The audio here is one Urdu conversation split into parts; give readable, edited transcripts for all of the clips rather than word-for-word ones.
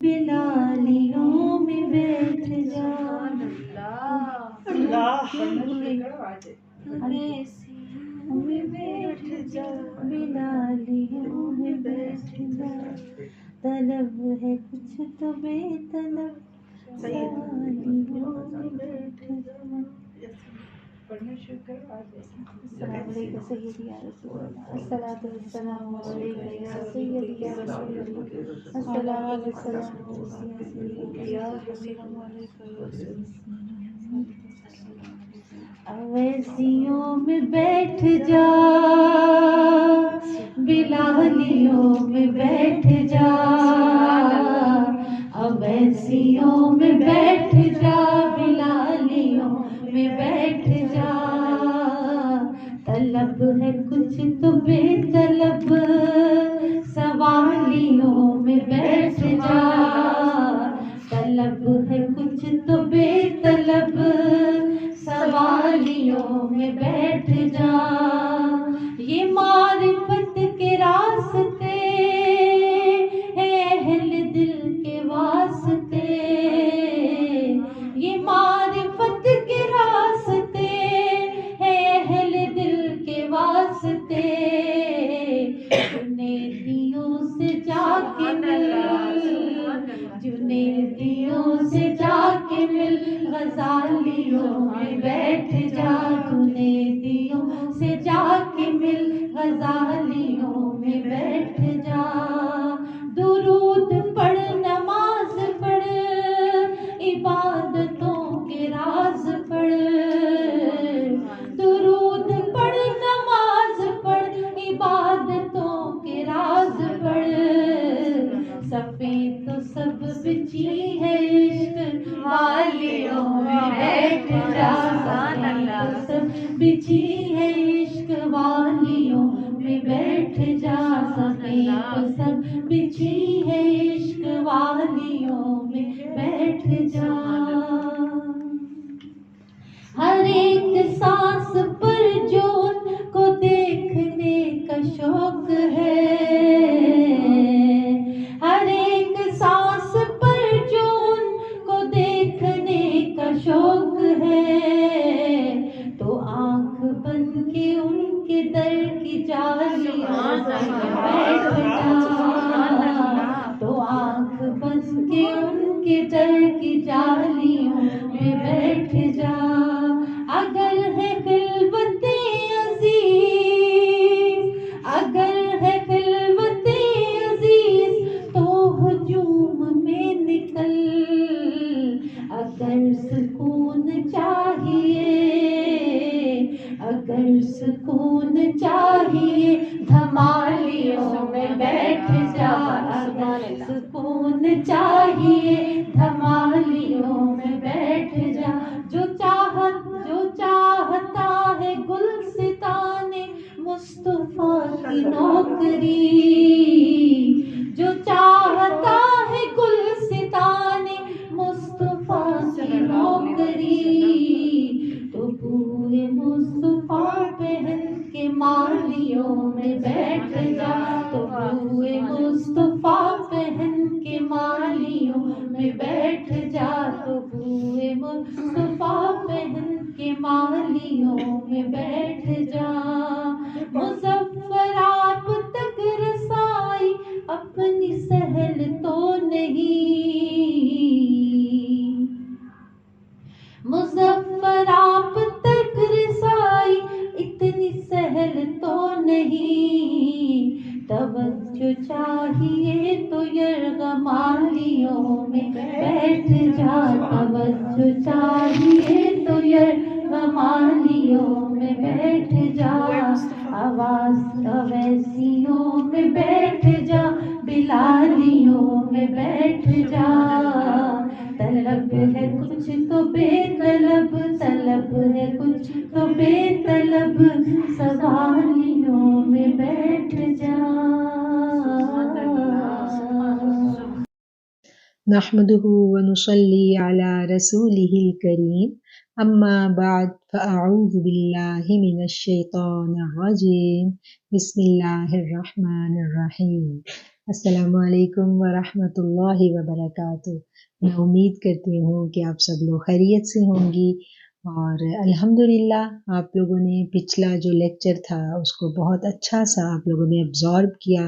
بلالیوں میں بیٹھ جا اویسیوں میں بیٹھ جا بلالیوں میں بیٹھ جا طلب ہے کچھ تو بے طلب سوالیوں میں بیٹھ جا السلام علیکم سیدی یا رسول اللہ الصلاۃ والسلام علیک یا سیدی یا رسول اللہ الصلاۃ والسلام یا حسین اویسیوں میں بیٹھ جا بلالیوں میں بیٹھ جا اویسیوں میں بیٹھ جا بلالیوں میں بیٹھ جا طلب ہے کچھ تو بے طلب سوالیوں میں بیٹھ جا طلب ہے کچھ تو بے طلب سوالیوں میں بیٹھ جا یہ معرفت کے راستے ہے اہل دل کے واسطے یہ معرفت کے راستے ہے اہل دل کے واسطے جنیدیوں سے جا کے مل جنیدیوں سے جا کے مل غزالیوں میں بیٹھ جا جنیدیوں سے جا کے مل غزالیوں میں بیٹھ جا درود پڑھ نماز پڑھ عبادتوں کے راز پڑھ درود پڑھ نماز پڑھ عبادتوں کے راز پڑھ سفید تو سب بچی ہے عشق والیوں میں بیٹھ جا سفید تو سب بچی ہے عشق والیوں میں بیٹھ جا سفید تو سب بچی ہے عشق والیوں میں بیٹھ جا ہر ایک سانس پر جو ان کو دیکھنے کا شوق ہے ہر ایک سانس پر جو ان کو دیکھنے کا شوق ہے تو آنکھ بند کے ان کے در کی جالیوں میں بیٹھ جا تو آنکھ بند کے ان کے در کی جالیوں میں بیٹھ جا اگر ہے خلوت عزیز اگر ہے خلوت عزیز تو ہجوم میں نکل اگر سکون چاہیے اگر سکون چاہیے دھمالیوں میں بیٹھ جا اگر سکون چاہیے دھمالیوں میں بیٹھ جا جو چاہتا ہے گلستان مصطفیٰ کی نوکری جو چاہتا ہے گلستان مصطفیٰ کی نوکری تو بوئے مصطفیٰ پہن کے مالیوں میں بیٹھ جا تو بوئے مصطفیٰ پہن کے مالیوں میں بیٹھ جا تو بوئے مصطفیٰ پہن کے مالیوں میں بیٹھ جا مظفر آپ تک رسائی اپنی سہل تو نہیں مظفر آپ تک رسائی اتنی سہل تو نہیں توجہ چاہیے تو یرغمالیوں میں بیٹھ جا توجہ چاہیے تو یرغمالیوں میں بیٹھ جا آواز اویسیوں میں بیٹھ جا بلالیوں میں بیٹھ جا طلب ہے کچھ تو بے طلب طلب ہے کچھ تو بے طلب سوالیوں میں بیٹھ جا نحمده ونصلي على رسوله الكريم أما بعد فأعوذ بالله من الشيطان الرجيم بسم الله الرحمن الرحيم السلام علیکم ورحمۃ اللہ وبرکاتہ۔ میں امید کرتی ہوں کہ آپ سب لوگ خیریت سے ہوں گی، اور الحمدللہ آپ لوگوں نے پچھلا جو لیکچر تھا اس کو بہت اچھا سا آپ لوگوں نے ابزارب کیا،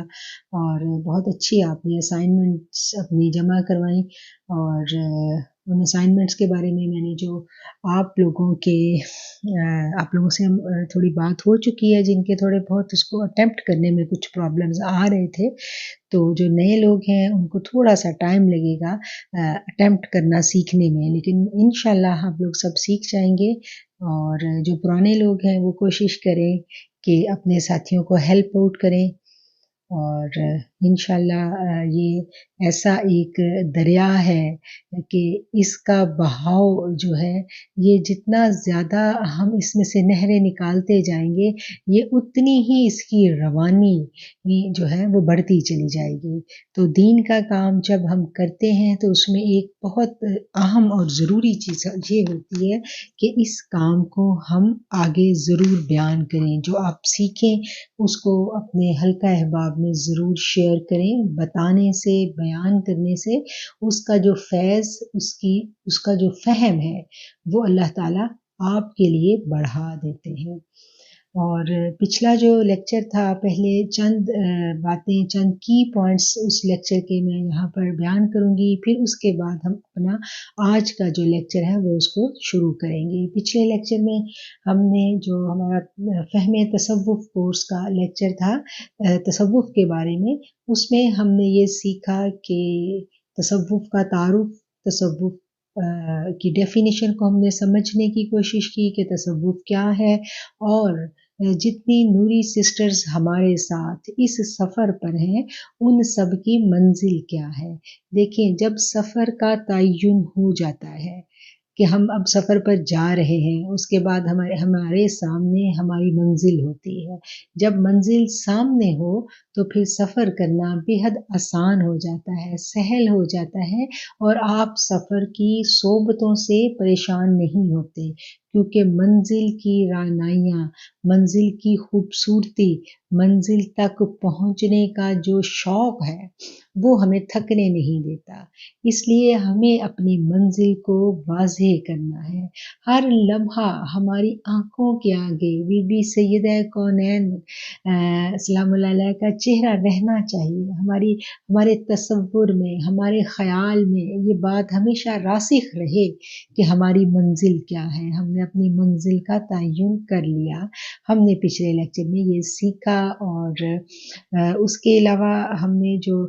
اور بہت اچھی آپ نے اسائنمنٹس اپنی جمع کروائیں، اور ان اسائنمنٹس کے بارے میں نے جو آپ لوگوں سے تھوڑی بات ہو چکی ہے، جن کے تھوڑے بہت اس کو اٹیمپٹ کرنے میں کچھ پرابلمز آ رہے تھے، تو جو نئے لوگ ہیں ان کو تھوڑا سا ٹائم لگے گا اٹیمپٹ کرنا سیکھنے میں، لیکن انشاءاللہ آپ لوگ سب سیکھ جائیں گے۔ اور جو پرانے لوگ ہیں وہ کوشش کریں کہ اپنے ساتھیوں کو ہیلپ آؤٹ کریں، اور انشاءاللہ یہ ایسا ایک دریا ہے کہ اس کا بہاؤ جو ہے، یہ جتنا زیادہ ہم اس میں سے نہریں نکالتے جائیں گے، یہ اتنی ہی اس کی روانی جو ہے وہ بڑھتی چلی جائے گی۔ تو دین کا کام جب ہم کرتے ہیں تو اس میں ایک بہت اہم اور ضروری چیز یہ ہوتی ہے کہ اس کام کو ہم آگے ضرور بیان کریں، جو آپ سیکھیں اس کو اپنے حلقہ احباب میں ضرور شیئر کریں۔ بتانے سے، بیان کرنے سے اس کا جو فیض، اس کا جو فہم ہے وہ اللہ تعالیٰ آپ کے لیے بڑھا دیتے ہیں۔ اور پچھلا جو لیکچر تھا، پہلے چند باتیں، چند کی پوائنٹس اس لیکچر کے میں یہاں پر بیان کروں گی، پھر اس کے بعد ہم اپنا آج کا جو لیکچر ہے وہ اس کو شروع کریں گے۔ پچھلے لیکچر میں ہم نے جو ہمارا فہم تصوف کورس کا لیکچر تھا، تصوف کے بارے میں، اس میں ہم نے یہ سیکھا کہ تصوف کا تعارف، تصوف کی ڈیفینیشن کو ہم نے سمجھنے کی کوشش کی کہ تصوف کیا ہے، اور جتنی نوری سسٹرز ہمارے ساتھ اس سفر پر ہیں ان سب کی منزل کیا ہے۔ دیکھیں، جب سفر کا تعین ہو جاتا ہے کہ ہم اب سفر پر جا رہے ہیں، اس کے بعد ہمارے سامنے ہماری منزل ہوتی ہے۔ جب منزل سامنے ہو تو پھر سفر کرنا بے حد آسان ہو جاتا ہے، سہل ہو جاتا ہے، اور آپ سفر کی صعوبتوں سے پریشان نہیں ہوتے، کیونکہ منزل کی رہنمائیاں، منزل کی خوبصورتی، منزل تک پہنچنے کا جو شوق ہے وہ ہمیں تھکنے نہیں دیتا۔ اس لیے ہمیں اپنی منزل کو واضح کرنا ہے۔ ہر لمحہ ہماری آنکھوں کے آگے بی بی سیدہ کونین سلام اللہ علیہ کا چہرہ رہنا چاہیے، ہمارے تصور میں، ہمارے خیال میں یہ بات ہمیشہ راسخ رہے کہ ہماری منزل کیا ہے، ہم نے اپنی منزل کا تعین کر لیا۔ ہم نے پچھلے لیکچر میں یہ سیکھا، اور اس کے علاوہ ہم نے جو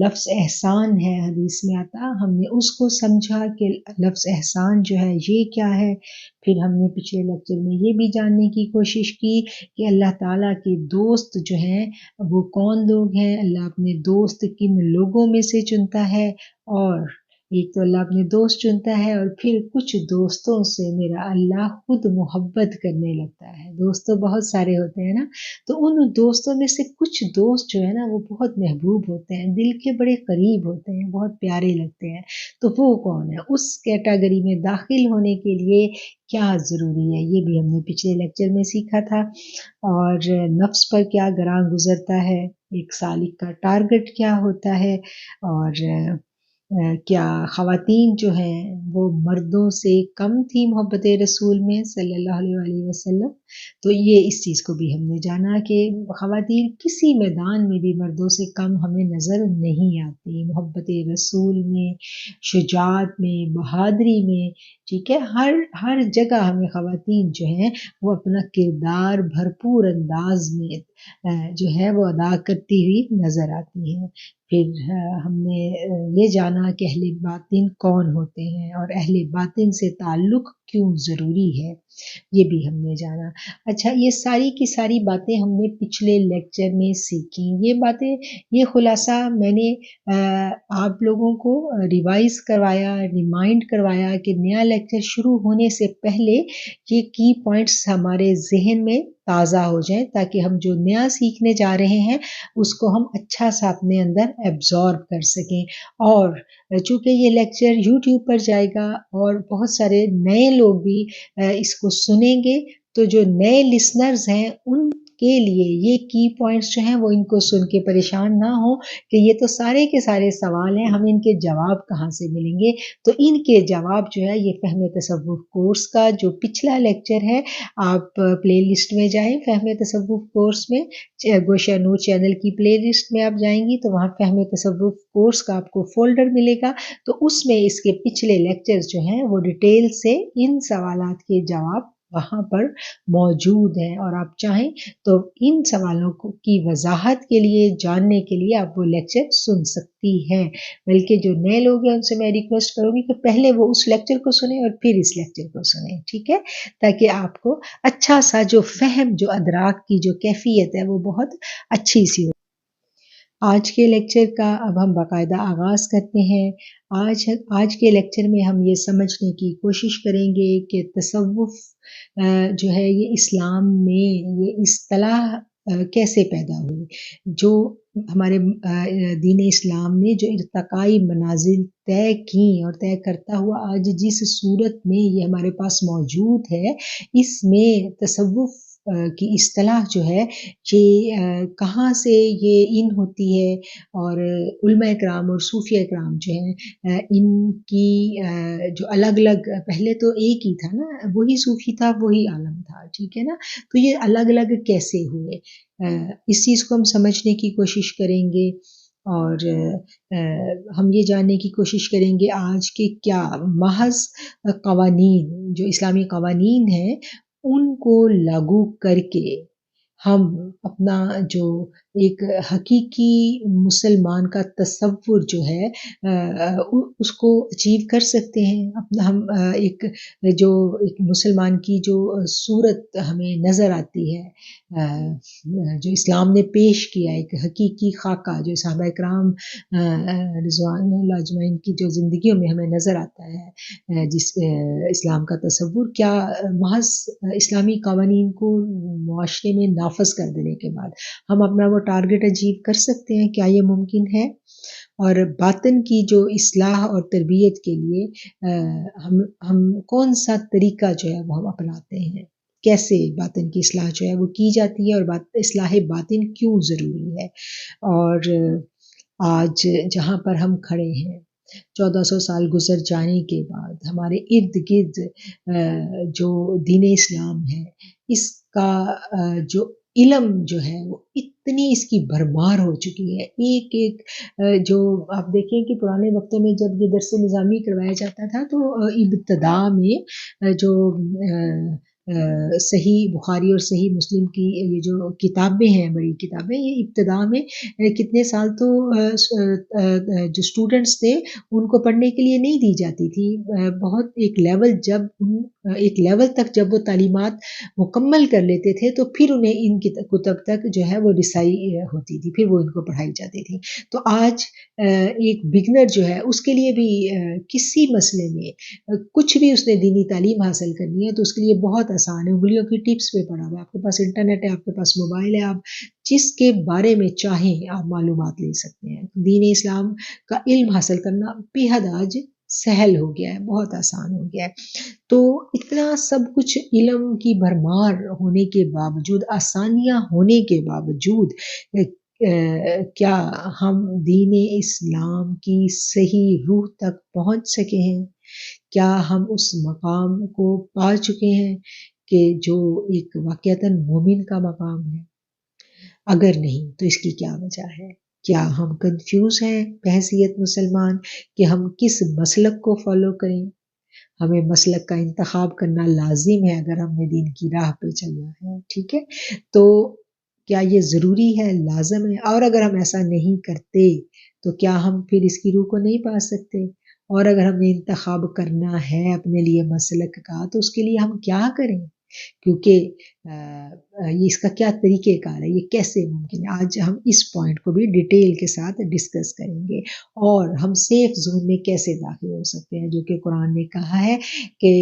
لفظ احسان ہے حدیث میں آتا، ہم نے اس کو سمجھا کہ لفظ احسان جو ہے یہ کیا ہے۔ پھر ہم نے پچھلے لیکچر میں یہ بھی جاننے کی کوشش کی کہ اللہ تعالیٰ کے دوست جو ہیں وہ کون لوگ ہیں، اللہ اپنے دوست کن لوگوں میں سے چنتا ہے، اور ایک تو اللہ اپنے دوست چنتا ہے، اور پھر کچھ دوستوں سے میرا اللہ خود محبت کرنے لگتا ہے۔ دوست تو بہت سارے ہوتے ہیں نا، تو ان دوستوں میں سے کچھ دوست جو ہے نا وہ بہت محبوب ہوتے ہیں، دل کے بڑے قریب ہوتے ہیں، بہت پیارے لگتے ہیں۔ تو وہ کون ہے؟ اس کیٹیگری میں داخل ہونے کے لیے کیا ضروری ہے، یہ بھی ہم نے پچھلے لیکچر میں سیکھا تھا۔ اور نفس پر کیا گراں گزرتا ہے، ایک سالک کا ٹارگٹ کیا ہوتا ہے، اور کیا خواتین جو ہیں وہ مردوں سے کم تھی محبت رسول میں صلی اللہ علیہ وسلم، تو یہ اس چیز کو بھی ہم نے جانا کہ خواتین کسی میدان میں بھی مردوں سے کم ہمیں نظر نہیں آتی، محبت رسول میں، شجاعت میں، بہادری میں، ٹھیک ہے، ہر جگہ ہمیں خواتین جو ہیں وہ اپنا کردار بھرپور انداز میں جو ہے وہ ادا کرتی ہوئی نظر آتی ہیں۔ پھر ہم نے یہ جانا کہ اہل باطن کون ہوتے ہیں، اور اہل باطن سے تعلق کیوں ضروری ہے، یہ بھی ہم نے جانا۔ اچھا، یہ ساری کی ساری باتیں ہم نے پچھلے لیکچر میں سیکھی۔ یہ باتیں، یہ خلاصہ میں نے آپ لوگوں کو ریوائز کروایا، ریمائنڈ کروایا کہ نیا لیکچر شروع ہونے سے پہلے یہ کی پوائنٹس ہمارے ذہن میں تازہ ہو جائیں، تاکہ ہم جو نیا سیکھنے جا رہے ہیں اس کو ہم اچھا سا اپنے اندر ایبزارب کر سکیں۔ اور چونکہ یہ لیکچر یوٹیوب پر جائے گا اور بہت سارے نئے لوگ بھی اس کو سنیں گے، تو جو نئے لسنرز ہیں ان کے لیے یہ کی پوائنٹس جو ہیں وہ ان کو سن کے پریشان نہ ہو کہ یہ تو سارے کے سارے سوال ہیں، ہمیں ان کے جواب کہاں سے ملیں گے. تو ان کے جواب جو ہے یہ فہم تصوف کورس کا جو پچھلا لیکچر ہے، آپ پلے لسٹ میں جائیں، فہم تصوف کورس میں گوشہ نور چینل کی پلے لسٹ میں آپ جائیں گی تو وہاں فہم تصوف کورس کا آپ کو فولڈر ملے گا. تو اس میں اس کے پچھلے لیکچرز جو ہیں وہ ڈیٹیل سے ان سوالات کے جواب وہاں پر موجود ہیں، اور آپ چاہیں تو ان سوالوں کی وضاحت کے لیے، جاننے کے لیے آپ وہ لیکچر سن سکتی ہیں. بلکہ جو نئے لوگ ہیں ان سے میں ریکویسٹ کروں گی کہ پہلے وہ اس لیکچر کو سنیں اور پھر اس لیکچر کو سنیں، ٹھیک ہے، تاکہ آپ کو اچھا سا جو فہم، جو ادراک کی جو کیفیت ہے وہ بہت اچھی سی ہو. آج کے لیکچر کا اب ہم باقاعدہ آغاز کرتے ہیں. آج کے لیکچر میں ہم یہ سمجھنے کی کوشش کریں گے کہ تصوف جو ہے یہ اسلام میں یہ اصطلاح کیسے پیدا ہوئی. جو ہمارے دین اسلام نے جو ارتقائی منازل طے کی اور طے کرتا ہوا آج جس صورت میں یہ ہمارے پاس موجود ہے، اس میں تصوف کی اصطلاح جو ہے یہ کہاں سے یہ ان ہوتی ہے، اور علماء کرام اور صوفیہ کرام جو ہیں ان کی جو الگ الگ، پہلے تو ایک ہی تھا نا، وہی صوفی تھا وہی عالم تھا، ٹھیک ہے نا، تو یہ الگ الگ کیسے ہوئے، اس چیز کو ہم سمجھنے کی کوشش کریں گے. اور ہم یہ جاننے کی کوشش کریں گے آج کے کیا محض قوانین، جو اسلامی قوانین ہیں، ان کو لاگو کر کے ہم اپنا جو ایک حقیقی مسلمان کا تصور جو ہے اس کو اچیو کر سکتے ہیں. اپنا ہم ایک جو ایک مسلمان کی جو صورت ہمیں نظر آتی ہے، جو اسلام نے پیش کیا، ایک حقیقی خاکہ جو صحابہ کرام رضوان اللہ اجمعین کی جو زندگیوں میں ہمیں نظر آتا ہے، جس اسلام کا تصور کیا محض اسلامی قوانین کو معاشرے میں نافذ کر دینے کے بعد ہم اپنا وہ ٹارگٹ اچیو کر سکتے ہیں، کیا یہ ممکن ہے؟ اور باطن کی جو اصلاح اور تربیت کے لیے ہم کون سا طریقہ جو ہے وہ ہم اپناتے ہیں، کیسے باطن کی اصلاح جو ہے وہ کی جاتی ہے، اور اصلاح باطن کیوں ضروری ہے. اور آج جہاں پر ہم کھڑے ہیں 1400 سال گزر جانے کے بعد ہمارے ارد گرد جو دین اسلام ہے، اس کا جو علم جو ہے وہ اتنی اس کی بھرمار ہو چکی ہے. ایک ایک جو آپ دیکھیں کہ پرانے وقتوں میں جب یہ درس نظامی کروایا جاتا تھا تو ابتدا میں جو صحیح بخاری اور صحیح مسلم کی یہ جو کتابیں ہیں، بڑی کتابیں، یہ ابتدا میں کتنے سال تو جو اسٹوڈنٹس تھے ان کو پڑھنے کے لیے نہیں دی جاتی تھی. بہت ایک لیول تک جب وہ تعلیمات مکمل کر لیتے تھے تو پھر انہیں ان کی کتب تک جو ہے وہ رسائی ہوتی تھی، پھر وہ ان کو پڑھائی جاتی تھی. تو آج ایک بگنر جو ہے اس کے لیے بھی کسی مسئلے میں کچھ بھی اس نے دینی تعلیم حاصل کرنی ہے تو اس کے لیے بہت آسان ہے، انگلیوں کی ٹپس پہ پڑا ہوا ہے. آپ کے پاس انٹرنیٹ ہے، آپ کے پاس موبائل ہے، آپ جس کے بارے میں چاہیں آپ معلومات لے سکتے ہیں. دین اسلام کا علم حاصل کرنا بے حد آج سہل ہو گیا ہے، بہت آسان ہو گیا ہے. تو اتنا سب کچھ علم کی بھرمار ہونے کے باوجود، آسانیاں ہونے کے باوجود، کیا ہم دین اسلام کی صحیح روح تک پہنچ سکے ہیں؟ کیا ہم اس مقام کو پا چکے ہیں کہ جو ایک واقعتاً مومن کا مقام ہے؟ اگر نہیں تو اس کی کیا وجہ ہے؟ کیا ہم کنفیوز ہیں بحیثیت مسلمان کہ ہم کس مسلک کو فالو کریں؟ ہمیں مسلک کا انتخاب کرنا لازم ہے اگر ہم نے دین کی راہ پہ چلنا ہے، ٹھیک ہے. تو کیا یہ ضروری ہے، لازم ہے؟ اور اگر ہم ایسا نہیں کرتے تو کیا ہم پھر اس کی روح کو نہیں پا سکتے؟ اور اگر ہمیں انتخاب کرنا ہے اپنے لیے مسلک کا تو اس کے لیے ہم کیا کریں؟ کیونکہ یہ اس کا کیا طریقہ کار ہے، یہ کیسے ممکن ہے؟ آج ہم اس پوائنٹ کو بھی ڈیٹیل کے ساتھ ڈسکس کریں گے. اور ہم سیف زون میں کیسے داخل ہو سکتے ہیں، جو کہ قرآن نے کہا ہے کہ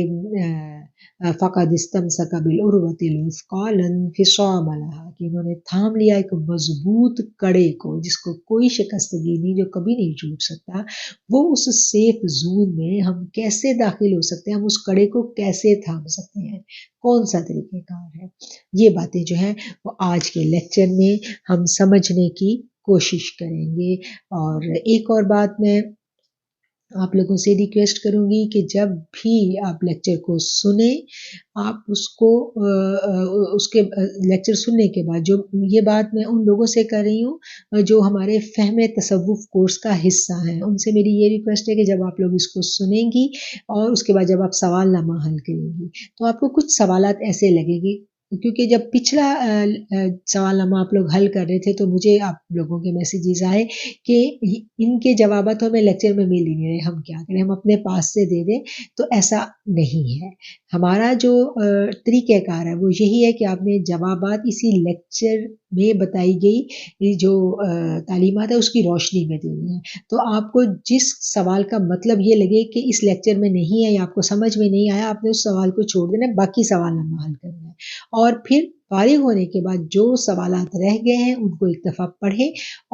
فقد استمسک بالعروۃ الوثقی لا انفصام لها، کہ انہوں نے تھام لیا ایک مضبوط کڑے کو جس کو کوئی شکستگی نہیں، جو کبھی نہیں ٹوٹ سکتا. وہ اس سیف زون میں ہم کیسے داخل ہو سکتے ہیں، ہم اس کڑے کو کیسے تھام سکتے ہیں، کون سا طریقہ کار ہے؟ یہ باتیں جو ہیں وہ آج کے لیکچر میں ہم سمجھنے کی کوشش کریں گے. اور ایک اور بات میں آپ لوگوں سے ریکویسٹ کروں گی کہ جب بھی آپ لیکچر کو سنیں، آپ اس کے لیکچر سننے کے بعد، جو یہ بات میں ان لوگوں سے کر رہی ہوں جو ہمارے فہم تصوف کورس کا حصہ ہیں، ان سے میری یہ ریکویسٹ ہے کہ جب آپ لوگ اس کو سنیں گی اور اس کے بعد جب آپ سوال نامہ حل کریں گی تو آپ کو کچھ سوالات ایسے لگے گی، کیونکہ جب پچھلا سوال نامہ آپ لوگ حل کر رہے تھے تو مجھے آپ لوگوں کے میسیجز آئے کہ ان کے جوابات ہمیں لیکچر میں مل ہی نہیں رہے، ہم کیا کریں، ہم اپنے پاس سے دے دیں. تو ایسا نہیں ہے. ہمارا جو طریقہ کار ہے وہ یہی ہے کہ آپ نے جوابات اسی لیکچر میں بتائی گئی جو تعلیمات ہے اس کی روشنی میں دینی ہے. تو آپ کو جس سوال کا مطلب یہ لگے کہ اس لیکچر میں نہیں ہے یا آپ کو سمجھ میں نہیں آیا، آپ نے اس سوال کو چھوڑ دینا ہے، باقی سوال نامہ حل کرنا ہے. اور پھر فارغ ہونے کے بعد جو سوالات رہ گئے ہیں ان کو ایک دفعہ پڑھیں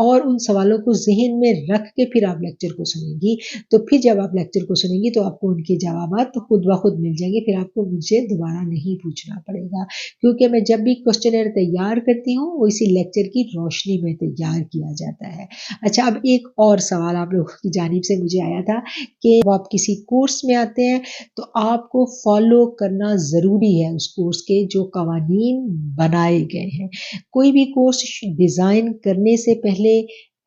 اور ان سوالوں کو ذہن میں رکھ کے پھر آپ لیکچر کو سنیں گی. تو پھر جب آپ لیکچر کو سنیں گی تو آپ کو ان کے جوابات خود بخود مل جائیں گے، پھر آپ کو مجھے دوبارہ نہیں پوچھنا پڑے گا، کیونکہ میں جب بھی کوسچنر تیار کرتی ہوں وہ اسی لیکچر کی روشنی میں تیار کیا جاتا ہے. اچھا، اب ایک اور سوال آپ لوگوں کی جانب سے مجھے آیا تھا کہ جب آپ کسی کورس میں آتے ہیں تو آپ کو فالو کرنا ضروری ہے اس کورس کے جو قوانین بنائے گئے ہیں. کوئی بھی کورس ڈیزائن کرنے سے پہلے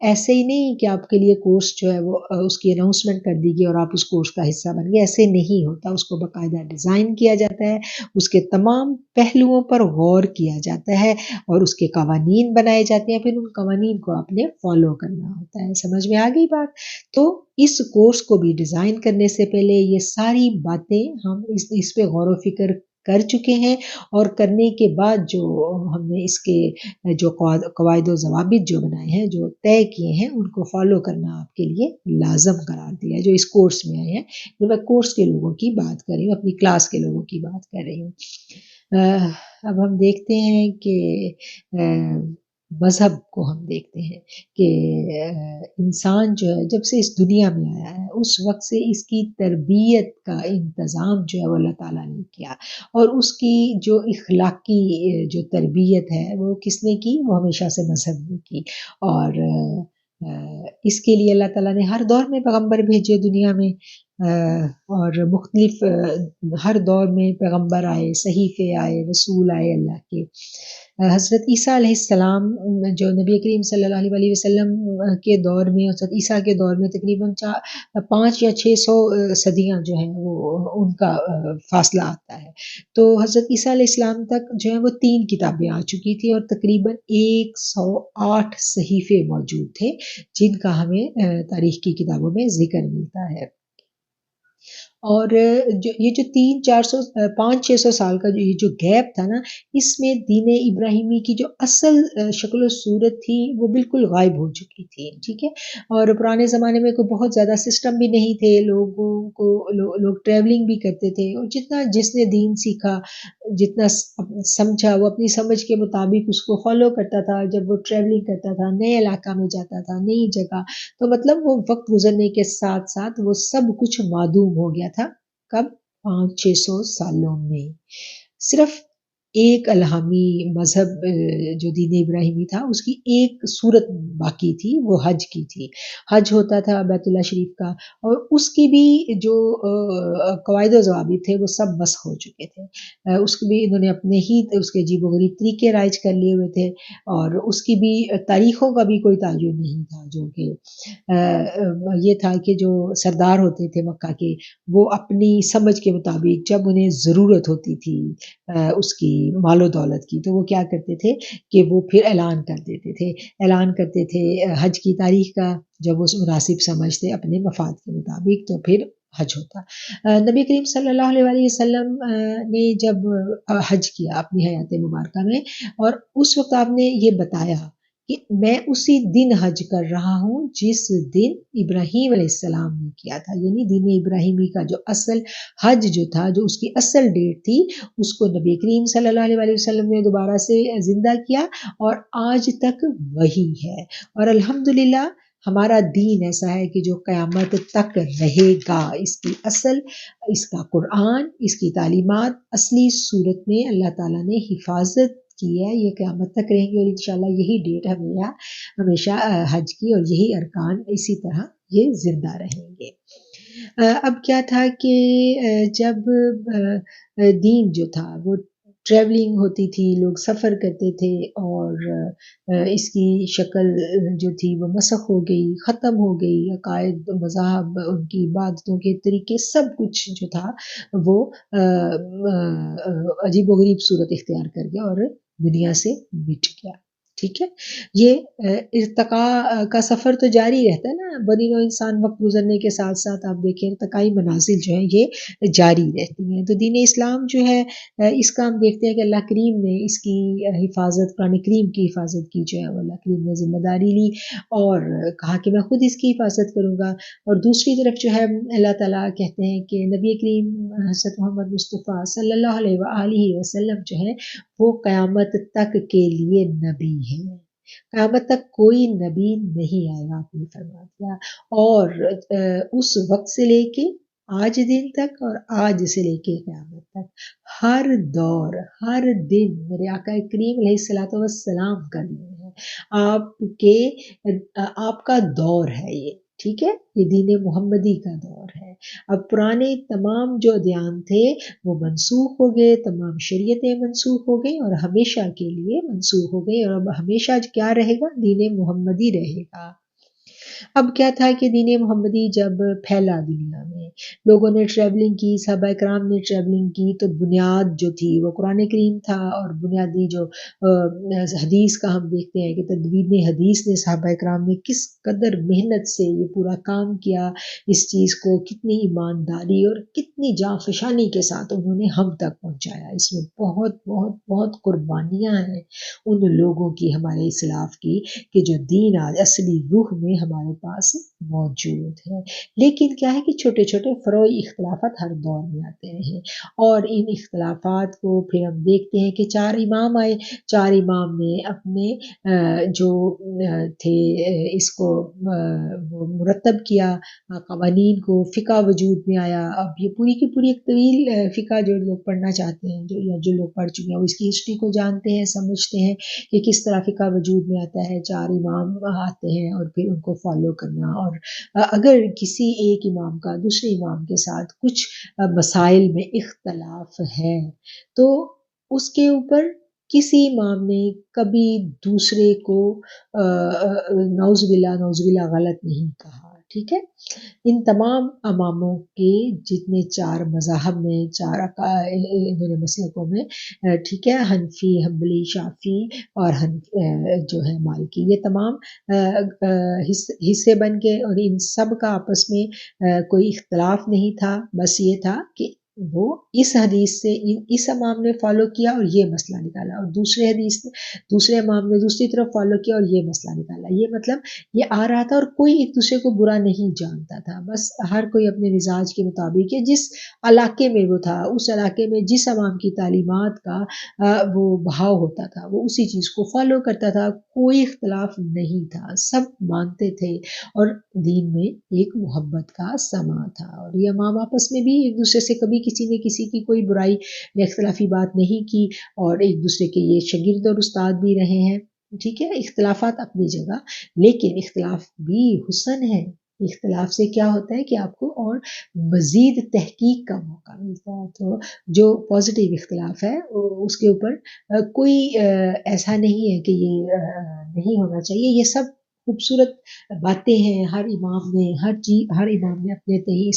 ایسے ہی نہیں کہ آپ کے لیے کورس جو ہے وہ اس کی اناؤنسمنٹ کر دی گئی اور آپ اس کورس کا حصہ بن گئے، ایسے نہیں ہوتا. اس کو باقاعدہ ڈیزائن کیا جاتا ہے، اس کے تمام پہلوؤں پر غور کیا جاتا ہے اور اس کے قوانین بنائے جاتے ہیں، پھر ان قوانین کو آپ نے فالو کرنا ہوتا ہے. سمجھ میں آ گئی بات؟ تو اس کورس کو بھی ڈیزائن کرنے سے پہلے یہ ساری باتیں ہم اس پہ غور و فکر کر چکے ہیں، اور کرنے کے بعد جو ہم نے اس کے جو قواعد و ضوابط جو بنائے ہیں، جو طے کیے ہیں، ان کو فالو کرنا آپ کے لیے لازم قرار دیا ہے جو اس کورس میں آئے ہیں. جو میں کورس کے لوگوں کی بات کر رہی ہوں، اپنی کلاس کے لوگوں کی بات کر رہی ہوں. اب ہم دیکھتے ہیں کہ مذہب کو ہم دیکھتے ہیں کہ انسان جو ہے جب سے اس دنیا میں آیا ہے اس وقت سے اس کی تربیت کا انتظام جو ہے وہ اللہ تعالیٰ نے کیا، اور اس کی جو اخلاقی جو تربیت ہے وہ کس نے کی؟ وہ ہمیشہ سے مذہب نے کی. اور اس کے لیے اللہ تعالیٰ نے ہر دور میں پیغمبر بھیجے دنیا میں، اور مختلف ہر دور میں پیغمبر آئے، صحیفے آئے، رسول آئے اللہ کے. حضرت عیسیٰ علیہ السلام جو نبی کریم صلی اللہ علیہ وسلم کے دور میں، حضرت عیسیٰ کے دور میں تقریباً 500 یا 600 صدیاں جو ہیں وہ ان کا فاصلہ آتا ہے. تو حضرت عیسیٰ علیہ السلام تک جو ہے وہ 3 کتابیں آ چکی تھی اور تقریباً 108 صحیفے موجود تھے جن کا ہمیں تاریخ کی کتابوں میں ذکر ملتا ہے. اور یہ جو 500-600 سال کا یہ جو گیپ تھا نا، اس میں دین ابراہیمی کی جو اصل شکل و صورت تھی وہ بالکل غائب ہو چکی تھی. ٹھیک ہے، اور پرانے زمانے میں کوئی بہت زیادہ سسٹم بھی نہیں تھے، لوگوں کو لوگ ٹریولنگ بھی کرتے تھے، اور جس نے دین سیکھا، جتنا سمجھا، وہ اپنی سمجھ کے مطابق اس کو فالو کرتا تھا. جب وہ ٹریولنگ کرتا تھا، نئے علاقہ میں جاتا تھا، نئی جگہ، تو مطلب وہ وقت گزرنے کے ساتھ ساتھ وہ سب کچھ معدوم ہو گیا تھا. کب؟ 500-600 سالوں میں. صرف ایک الہامی مذہب جو دین ابراہیمی تھا اس کی ایک صورت باقی تھی، وہ حج کی تھی. حج ہوتا تھا بیت اللہ شریف کا، اور اس کی بھی جو قواعد و ضوابط تھے وہ سب مسخ ہو چکے تھے. اس کی بھی انہوں نے اپنے ہی اس کے عجیب و غریب طریقے رائج کر لیے ہوئے تھے، اور اس کی بھی تاریخوں کا بھی کوئی تعین نہیں تھا. جو کہ یہ تھا کہ جو سردار ہوتے تھے مکہ کے، وہ اپنی سمجھ کے مطابق جب انہیں ضرورت ہوتی تھی اس کی مال و دولت کی، تو وہ کیا کرتے تھے کہ وہ پھر اعلان کرتے تھے حج کی تاریخ کا، جب وہ مناسب سمجھتے اپنے مفاد کے مطابق تو پھر حج ہوتا. نبی کریم صلی اللہ علیہ وسلم نے جب حج کیا اپنی حیات مبارکہ میں، اور اس وقت آپ نے یہ بتایا کہ میں اسی دن حج کر رہا ہوں جس دن ابراہیم علیہ السلام نے کیا تھا. یعنی دین ابراہیمی کا جو اصل حج جو تھا، جو اس کی اصل ڈیٹ تھی، اس کو نبی کریم صلی اللہ علیہ وسلم نے دوبارہ سے زندہ کیا، اور آج تک وہی ہے. اور الحمدللہ ہمارا دین ایسا ہے کہ جو قیامت تک رہے گا. اس کی اصل، اس کا قرآن، اس کی تعلیمات اصلی صورت میں اللہ تعالیٰ نے حفاظت کی ہے. یہ قیامت تک رہیں گے اور انشاءاللہ یہی ڈیٹ ہمیشہ حج کی، اور یہی ارکان اسی طرح یہ زندہ رہیں گے. اب کیا تھا کہ جب دین جو تھا وہ ٹریولنگ ہوتی تھی، لوگ سفر کرتے تھے، اور اس کی شکل جو تھی وہ مسخ ہو گئی، ختم ہو گئی. عقائد، مذاہب، ان کی عبادتوں کے طریقے، سب کچھ جو تھا وہ عجیب و غریب صورت اختیار کر گیا اور دنیا سے مٹ گیا. ٹھیک ہے، یہ ارتقاء کا سفر تو جاری رہتا ہے نا. بنی نوع انسان وقت گزرنے کے ساتھ ساتھ آپ دیکھیں ارتقائی منازل جو ہیں یہ جاری رہتی ہیں. تو دین اسلام جو ہے اس کا ہم دیکھتے ہیں کہ اللہ کریم نے اس کی حفاظت، قرآن کریم کی حفاظت کی جو ہے وہ اللہ کریم نے ذمہ داری لی اور کہا کہ میں خود اس کی حفاظت کروں گا. اور دوسری طرف جو ہے اللہ تعالیٰ کہتے ہیں کہ نبی کریم حضرت محمد مصطفیٰ صلی اللہ علیہ وآلہ وسلم جو ہے وہ قیامت تک کے لیے نبی ہے. قیامت تک کوئی نبی نہیں آئے گا، آپ نے فرما دیا. اور اس وقت سے لے کے آج دن تک اور آج سے لے کے قیامت تک ہر دور، ہر دن میرے آقا کریم علیہ الصلوۃ والسلام کا دین ہے. آپ کا دور ہے یہ. ٹھیک ہے، یہ دین محمدی کا دور ہے. اب پرانے تمام جو ادیان تھے وہ منسوخ ہو گئے، تمام شریعتیں منسوخ ہو گئی اور ہمیشہ کے لیے منسوخ ہو گئی. اور اب ہمیشہ کیا رہے گا؟ دین محمدی رہے گا. اب کیا تھا کہ دین محمدی جب پھیلا دنیا میں، لوگوں نے ٹریولنگ کی، صحابہ کرام نے ٹریولنگ کی، تو بنیاد جو تھی وہ قرآن کریم تھا. اور بنیادی جو حدیث کا ہم دیکھتے ہیں کہ تدوین حدیث نے صحابہ کرام نے کس قدر محنت سے یہ پورا کام کیا، اس چیز کو کتنی ایمانداری اور کتنی جانفشانی کے ساتھ انہوں نے ہم تک پہنچایا. اس میں بہت بہت بہت قربانیاں ہیں ان لوگوں کی، ہمارے اسلاف کی، کہ جو دین آج اصلی روح میں ہمارے پاس موجود ہے. لیکن کیا ہے کہ چھوٹے چھوٹے فروعی اختلافات ہر دور میں آتے رہے، اور ان اختلافات کو پھر ہم دیکھتے ہیں کہ 4 امام آئے. 4 امام نے اپنے جو تھے اس کو مرتب کیا، قوانین کو، فقہ وجود میں آیا. اب یہ پوری کی پوری ایک طویل فقہ جو لوگ پڑھنا چاہتے ہیں، جو لوگ پڑھ چکے ہیں وہ اس کی ہسٹری کو جانتے ہیں، سمجھتے ہیں کہ کس طرح فقہ وجود میں آتا ہے. 4 امام آتے ہیں اور پھر ان کو فالو کرنا. اور اگر کسی ایک امام کا دوسرے امام کے ساتھ کچھ مسائل میں اختلاف ہے تو اس کے اوپر کسی امام نے کبھی دوسرے کو نعوذ باللہ غلط نہیں کہا. ٹھیک ہے، ان تمام اماموں کے جتنے 4 مذاہب میں، 4 انہوں نے مسلکوں میں، ٹھیک ہے، حنفی، حنبلی، شافعی اور جو ہے مالکی، یہ تمام حصے بن کے، اور ان سب کا آپس میں کوئی اختلاف نہیں تھا. بس یہ تھا کہ وہ اس حدیث سے اس امام نے فالو کیا اور یہ مسئلہ نکالا، اور دوسرے حدیث نے، دوسرے امام نے دوسری طرف فالو کیا اور یہ مسئلہ نکالا. یہ مطلب یہ آ رہا تھا، اور کوئی ایک دوسرے کو برا نہیں جانتا تھا. بس ہر کوئی اپنے مزاج کے مطابق، جس علاقے میں وہ تھا، اس علاقے میں جس امام کی تعلیمات کا وہ بہاؤ ہوتا تھا وہ اسی چیز کو فالو کرتا تھا. کوئی اختلاف نہیں تھا، سب مانتے تھے، اور دین میں ایک محبت کا سما تھا. اور یہ امام آپس میں بھی ایک دوسرے سے کبھی کسی نے کسی کی کوئی برائی یا اختلافی بات نہیں کی، اور ایک دوسرے کے یہ شاگرد اور استاد بھی رہے ہیں. ٹھیک ہے، اختلافات اپنی جگہ، لیکن اختلاف بھی حسن ہے. اختلاف سے کیا ہوتا ہے کہ آپ کو اور مزید تحقیق کا موقع ملتا ہے. تو جو پازیٹیو اختلاف ہے اس کے اوپر کوئی ایسا نہیں ہے کہ یہ نہیں ہونا چاہیے. یہ سب خوبصورت باتیں ہیں. ہر امام نے اپنے تئیں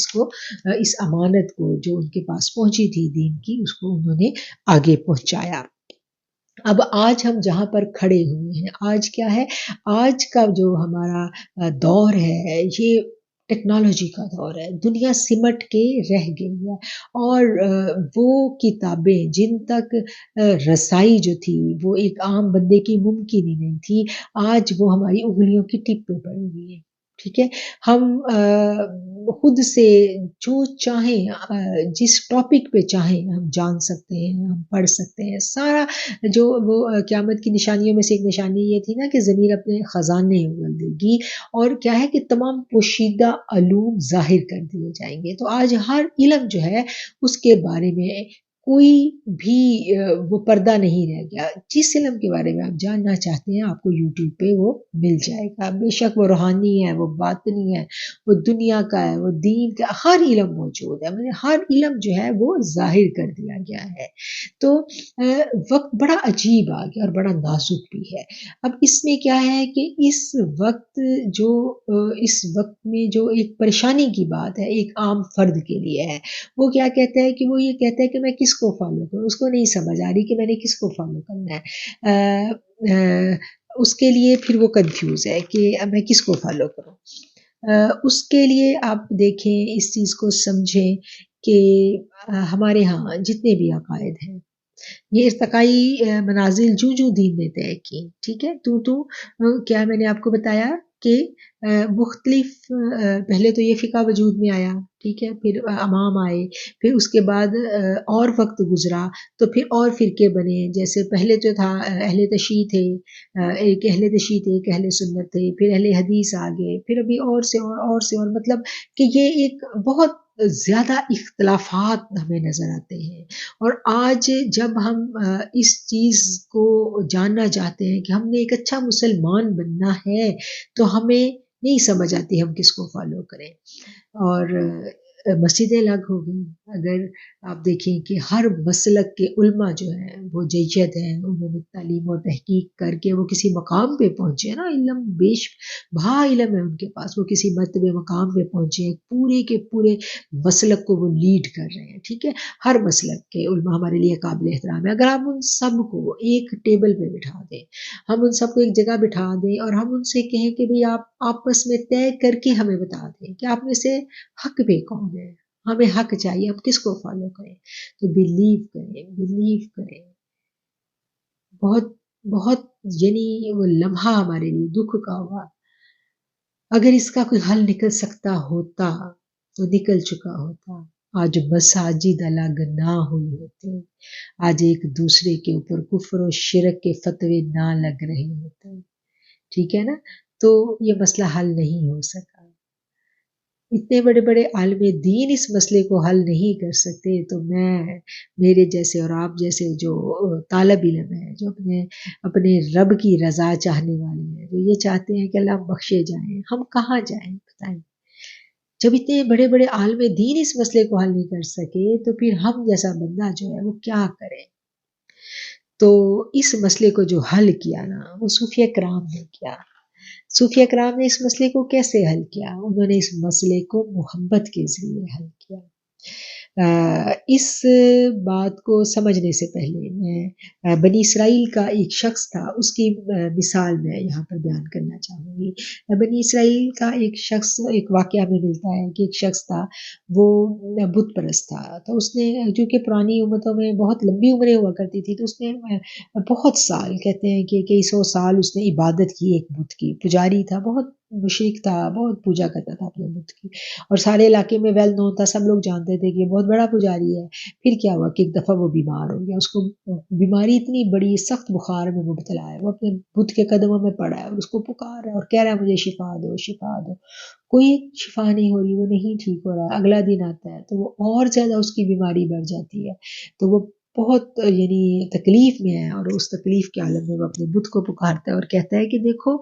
اس امانت کو جو ان کے پاس پہنچی تھی دین کی، اس کو انہوں نے آگے پہنچایا. اب آج ہم جہاں پر کھڑے ہوئے ہیں، آج کیا ہے؟ آج کا جو ہمارا دور ہے یہ ٹیکنالوجی کا دور ہے. دنیا سمٹ کے رہ گئی ہے، اور وہ کتابیں جن تک رسائی جو تھی وہ ایک عام بندے کی ممکن ہی نہیں تھی، آج وہ ہماری انگلیوں کی ٹپ پہ پڑی ہوئی ہے. ٹھیک ہے، ہم خود سے جو چاہیں جس ٹاپک پہ چاہیں ہم جان سکتے ہیں، ہم پڑھ سکتے ہیں سارا جو وہ قیامت کی نشانیوں میں سے ایک نشانی یہ تھی نا کہ زمین اپنے خزانے اگل دے گی، اور کیا ہے کہ تمام پوشیدہ علوم ظاہر کر دیے جائیں گے. تو آج ہر علم جو ہے اس کے بارے میں کوئی بھی وہ پردہ نہیں رہ گیا. جس علم کے بارے میں آپ جاننا چاہتے ہیں آپ کو یوٹیوب پہ وہ مل جائے گا. بے شک وہ روحانی ہے، وہ باطنی ہے، وہ دنیا کا ہے، وہ دین کا، ہر علم موجود ہے. ہر علم جو ہے وہ ظاہر کر دیا گیا ہے. تو وقت بڑا عجیب آ گیا اور بڑا نازک بھی ہے. اب اس میں کیا ہے کہ اس وقت جو اس وقت میں جو ایک پریشانی کی بات ہے ایک عام فرد کے لیے ہے، وہ کیا کہتا ہے کہ وہ یہ کہتا ہے کہ میں کس کو فالو کروں. اس کو نہیں سمجھ آ رہی کہ میں نے کس کو فالو کرنا ہے. اس کے لیے پھر وہ کنفیوز ہے کہ اب میں کس کو فالو کروں. اس کے لیے آپ دیکھیں، اس چیز کو سمجھیں کہ ہمارے ہاں جتنے بھی عقائد ہیں یہ ارتقائی منازل جو دین نے طے کی، ٹھیک ہے. تو کیا میں نے آپ کو بتایا کہ مختلف پہلے تو یہ فقہ وجود میں آیا، ٹھیک ہے، پھر امام آئے، پھر اس کے بعد اور وقت گزرا تو پھر اور فرقے بنے. جیسے پہلے تو تھا اہل تشیع تھے، ایک اہل تشیع تھے، ایک اہل سنت تھے، پھر اہل حدیث آ گئے، پھر ابھی اور سے اور سے اور، مطلب کہ یہ ایک بہت زیادہ اختلافات ہمیں نظر آتے ہیں. اور آج جب ہم اس چیز کو جاننا چاہتے ہیں کہ ہم نے ایک اچھا مسلمان بننا ہے تو ہمیں نہیں سمجھ آتی ہم کس کو فالو کریں. اور مسجدیں الگ ہو گئی. اگر آپ دیکھیں کہ ہر مسلک کے علماء جو ہیں وہ جید ہیں، انہوں نے تعلیم و تحقیق کر کے وہ کسی مقام پہ پہنچے نا، علم بیش بہا علم ہے ان کے پاس، وہ کسی مرتبہ مقام پہ پہنچے ہیں، پورے کے پورے مسلک کو وہ لیڈ کر رہے ہیں. ٹھیک ہے، ہر مسلک کے علماء ہمارے لیے قابل احترام ہے. اگر ہم ان سب کو ایک ٹیبل پہ بٹھا دیں، ہم ان سب کو ایک جگہ بٹھا دیں اور ہم ان سے کہیں کہ بھئی آپ آپس میں طے کر کے ہمیں بتا دیں کہ آپ میں سے حق پہ کون ہے، ہمیں حق چاہیے، ہم کس کو فالو کریں، تو بلیو کریں. بہت بہت یعنی وہ لمحہ ہمارے لیے دکھ کا ہوا. اگر اس کا کوئی حل نکل سکتا ہوتا تو نکل چکا ہوتا. آج مساجد الگ نہ ہوئی ہوتی، آج ایک دوسرے کے اوپر کفر و شرک کے فتوے نہ لگ رہے ہوتے. ٹھیک ہے نا، تو یہ مسئلہ حل نہیں ہو سکا. اتنے بڑے بڑے عالم دین اس مسئلے کو حل نہیں کر سکتے، تو میرے جیسے اور آپ جیسے جو طالب علم ہیں، جو اپنے رب کی رضا چاہنے والے ہیں، جو یہ چاہتے ہیں کہ اللہ بخشے جائیں، ہم کہاں جائیں بتائیں. جب اتنے بڑے بڑے عالم دین اس مسئلے کو حل نہیں کر سکے تو پھر ہم جیسا بندہ جو ہے وہ کیا کرے. تو اس مسئلے کو جو حل کیا نا وہ صوفیہ کرام نے کیا. صوفیہ کرام نے اس مسئلے کو کیسے حل کیا؟ انہوں نے اس مسئلے کو محبت کے ذریعے حل کیا. اس بات کو سمجھنے سے پہلے میں بنی اسرائیل کا ایک شخص تھا، اس کی مثال میں یہاں پر بیان کرنا چاہوں گی. بنی اسرائیل کا ایک شخص، ایک واقعہ میں ملتا ہے کہ ایک شخص تھا، وہ بت پرست تھا. تو اس نے، جو کہ پرانی امتوں میں بہت لمبی عمریں ہوا کرتی تھی، تو اس نے بہت سال، کہتے ہیں کہ کئی سو سال اس نے عبادت کی ایک بت کی. پجاری تھا، بہت مشرک تھا، بہت پوجا کرتا تھا اپنے بت کی، اور سارے علاقے میں ویل نون تھا، سب لوگ جانتے تھے کہ یہ بہت بڑا پجاری ہے. پھر کیا ہوا کہ ایک دفعہ وہ بیمار ہو گیا. اس کو بیماری اتنی بڑی، سخت بخار میں مبتلا ہے. وہ اپنے بت کے قدموں میں پڑا ہے اور اس کو پکار رہا ہے اور کہہ رہا ہے مجھے شفا دو، شفا دو. کوئی شفا نہیں ہو رہی، وہ نہیں ٹھیک ہو رہا. اگلا دن آتا ہے تو وہ اور زیادہ اس کی بیماری بڑھ جاتی ہے. تو وہ بہت یعنی تکلیف میں ہے، اور اس تکلیف کے عالم میں وہ اپنے بت کو پکارتا ہے اور کہتا ہے کہ دیکھو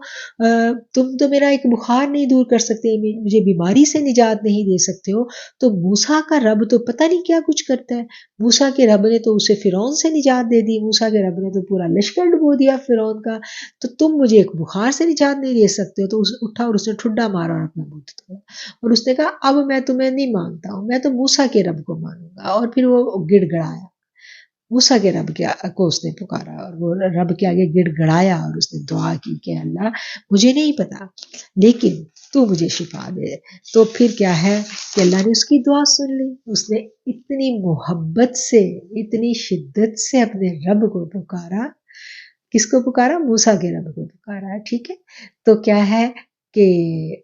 تم تو میرا ایک بخار نہیں دور کر سکتے، مجھے بیماری سے نجات نہیں دے سکتے ہو، تو موسیٰ کا رب تو پتہ نہیں کیا کچھ کرتا ہے. موسیٰ کے رب نے تو اسے فرعون سے نجات دے دی، موسیٰ کے رب نے تو پورا لشکر ڈبو دیا فرعون کا، تو تم مجھے ایک بخار سے نجات نہیں دے سکتے ہو. تو اٹھا اور اس نے ٹھڈا مارا اور اپنا بت توڑا، اور اس نے کہا اب میں تمہیں نہیں مانتا ہوں، میں تو موسیٰ کے رب کو مانوں گا. اور پھر وہ گڑ گڑایا، موسیٰ کے رب کو اس نے پکارا، اور وہ رب کے آگے گڑ گڑایا، اور اس نے دعا کی کہ اللہ مجھے نہیں پتا لیکن تو مجھے شفا دے. تو پھر کیا ہے کہ اللہ نے اس کی دعا سن لی. اس نے اتنی محبت سے، اتنی شدت سے اپنے رب کو پکارا. کس کو پکارا؟ موسیٰ کے رب کو پکارا. ٹھیک ہے، تو کیا ہے کہ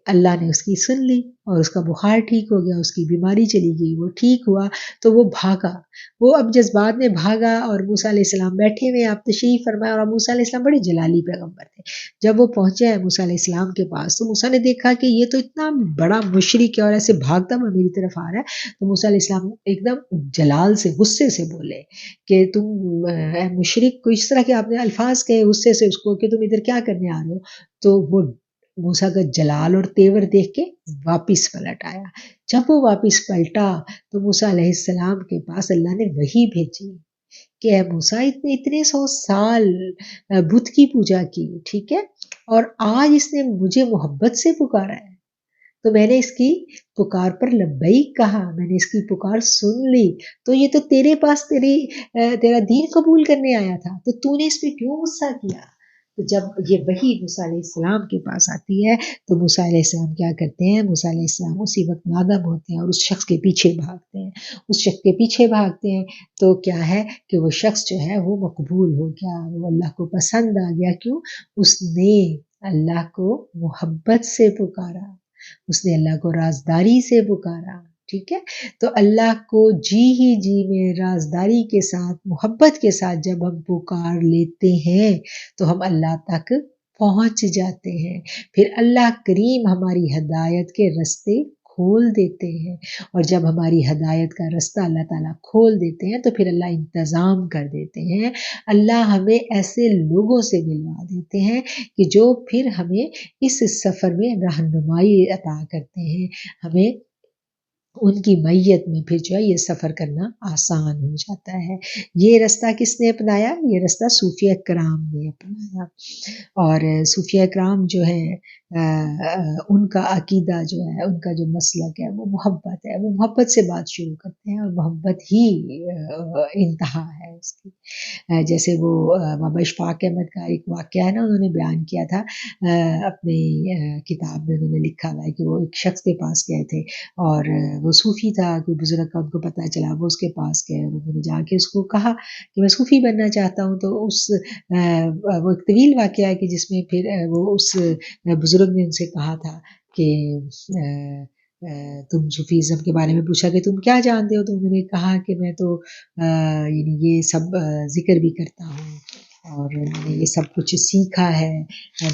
اللہ نے اس کی سن لی اور اس کا بخار ٹھیک ہو گیا، اس کی بیماری چلی گئی، وہ ٹھیک ہوا تو وہ بھاگا، وہ اب جذبات میں بھاگا اور موسیٰ علیہ السلام بیٹھے ہوئے، آپ تشریف فرمائے، اور موسیٰ علیہ السلام بڑے جلالی پیغمبر تھے۔ جب وہ پہنچے ہیں موسیٰ علیہ السلام کے پاس تو موسیٰ نے دیکھا کہ یہ تو اتنا بڑا مشرک ہے اور ایسے بھاگتا ہوا میری طرف آ رہا ہے، تو موسیٰ علیہ السلام ایک دم جلال سے غصے سے بولے کہ تم اے مشرک کو اس طرح کے آپ نے الفاظ کہے غصے سے اس کو کہ تم ادھر کیا کرنے آ رہے ہو، تو وہ موسیٰ کا جلال اور تیور دیکھ کے واپس پلٹ آیا۔ جب وہ واپس پلٹا تو موسیٰ علیہ السلام کے پاس اللہ نے وحی بھیجی کہ اے موسیٰ اتنے 100 سال بت کی پوجا کی، ٹھیک ہے، اور آج اس نے مجھے محبت سے پکارا ہے، تو میں نے اس کی پکار پر لبیک کہا، میں نے اس کی پکار سن لی، تو یہ تو تیرے پاس تیرا دین قبول کرنے آیا تھا، تو تو نے اس پہ کیوں غصہ کیا؟ تو جب یہ وحی موسیٰ علیہ السلام کے پاس آتی ہے تو موسیٰ علیہ السلام کیا کرتے ہیں، موسیٰ علیہ السلام اسی وقت نادم ہوتے ہیں اور اس شخص کے پیچھے بھاگتے ہیں، اس شخص کے پیچھے بھاگتے ہیں تو کیا ہے کہ وہ شخص جو ہے وہ مقبول ہو گیا، وہ اللہ کو پسند آ گیا، کیوں؟ اس نے اللہ کو محبت سے پکارا، اس نے اللہ کو رازداری سے پکارا، ٹھیک ہے۔ تو اللہ کو جی ہی جی میں رازداری کے ساتھ محبت کے ساتھ جب ہم پکار لیتے ہیں تو ہم اللہ تک پہنچ جاتے ہیں، پھر اللہ کریم ہماری ہدایت کے رستے کھول دیتے ہیں، اور جب ہماری ہدایت کا رستہ اللہ تعالیٰ کھول دیتے ہیں تو پھر اللہ انتظام کر دیتے ہیں، اللہ ہمیں ایسے لوگوں سے ملوا دیتے ہیں کہ جو پھر ہمیں اس سفر میں رہنمائی عطا کرتے ہیں، ہمیں ان کی معیت میں پھر جو ہے یہ سفر کرنا آسان ہو جاتا ہے۔ یہ رستہ کس نے اپنایا؟ یہ رستہ صوفیہ کرام نے اپنایا، اور صوفیہ کرام جو ہیں ان کا عقیدہ جو ہے، ان کا جو مسلک ہے وہ محبت ہے، وہ محبت سے بات شروع کرتے ہیں اور محبت ہی انتہا ہے اس کی۔ جیسے وہ بابا اشفاق احمد کا ایک واقعہ ہے نا، انہوں نے بیان کیا تھا اپنی کتاب میں، انہوں نے لکھا ہوا ہے کہ وہ ایک شخص کے پاس گئے تھے اور وہ صوفی تھا، کوئی بزرگ کا ان کو پتہ چلا، وہ اس کے پاس گئے اور انہوں نے جا کے اس کو کہا کہ میں صوفی بننا چاہتا ہوں، تو اس وہ ایک طویل واقعہ ہے کہ جس میں پھر وہ اس بزرگ نے ان سے کہا تھا کہ تم صوفیزم کے بارے میں پوچھا کہ تم کیا جانتے ہو، تو انہوں نے کہا کہ میں تو یعنی یہ سب ذکر بھی کرتا ہوں اور میں نے یہ سب کچھ سیکھا ہے،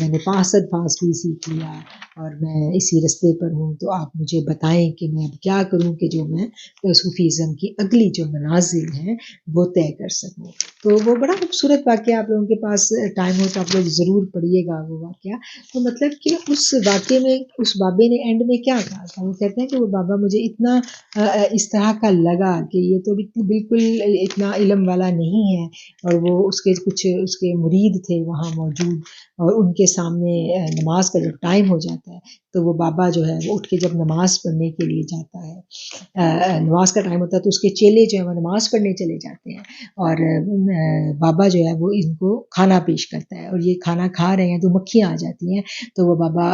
میں نے 65 فاس بھی سیکھ لیا اور میں اسی رستے پر ہوں، تو آپ مجھے بتائیں کہ میں اب کیا کروں کہ جو میں صوفیزم کی اگلی جو منازل ہیں وہ طے کر سکوں۔ تو وہ بڑا خوبصورت واقعہ، آپ لوگوں کے پاس ٹائم ہو تو آپ لوگ ضرور پڑھیے گا وہ واقعہ۔ تو مطلب کہ اس واقعے میں اس بابے نے اینڈ میں کیا کہا تھا، وہ کہتے ہیں کہ وہ بابا مجھے اتنا اس طرح کا لگا کہ یہ تو بالکل اتنا علم والا نہیں ہے، اور وہ اس کے کچھ اس کے مرید تھے وہاں موجود، اور ان کے سامنے نماز کا جب ٹائم ہو جاتا ہے تو وہ بابا جو ہے وہ اٹھ کے جب نماز پڑھنے کے لیے جاتا ہے، نماز کا ٹائم ہوتا ہے تو اس کے چیلے جو ہیں وہ نماز پڑھنے چلے جاتے ہیں، اور بابا جو ہے وہ ان کو کھانا پیش کرتا ہے، اور یہ کھانا کھا رہے ہیں تو مکھیاں آ جاتی ہیں، تو وہ بابا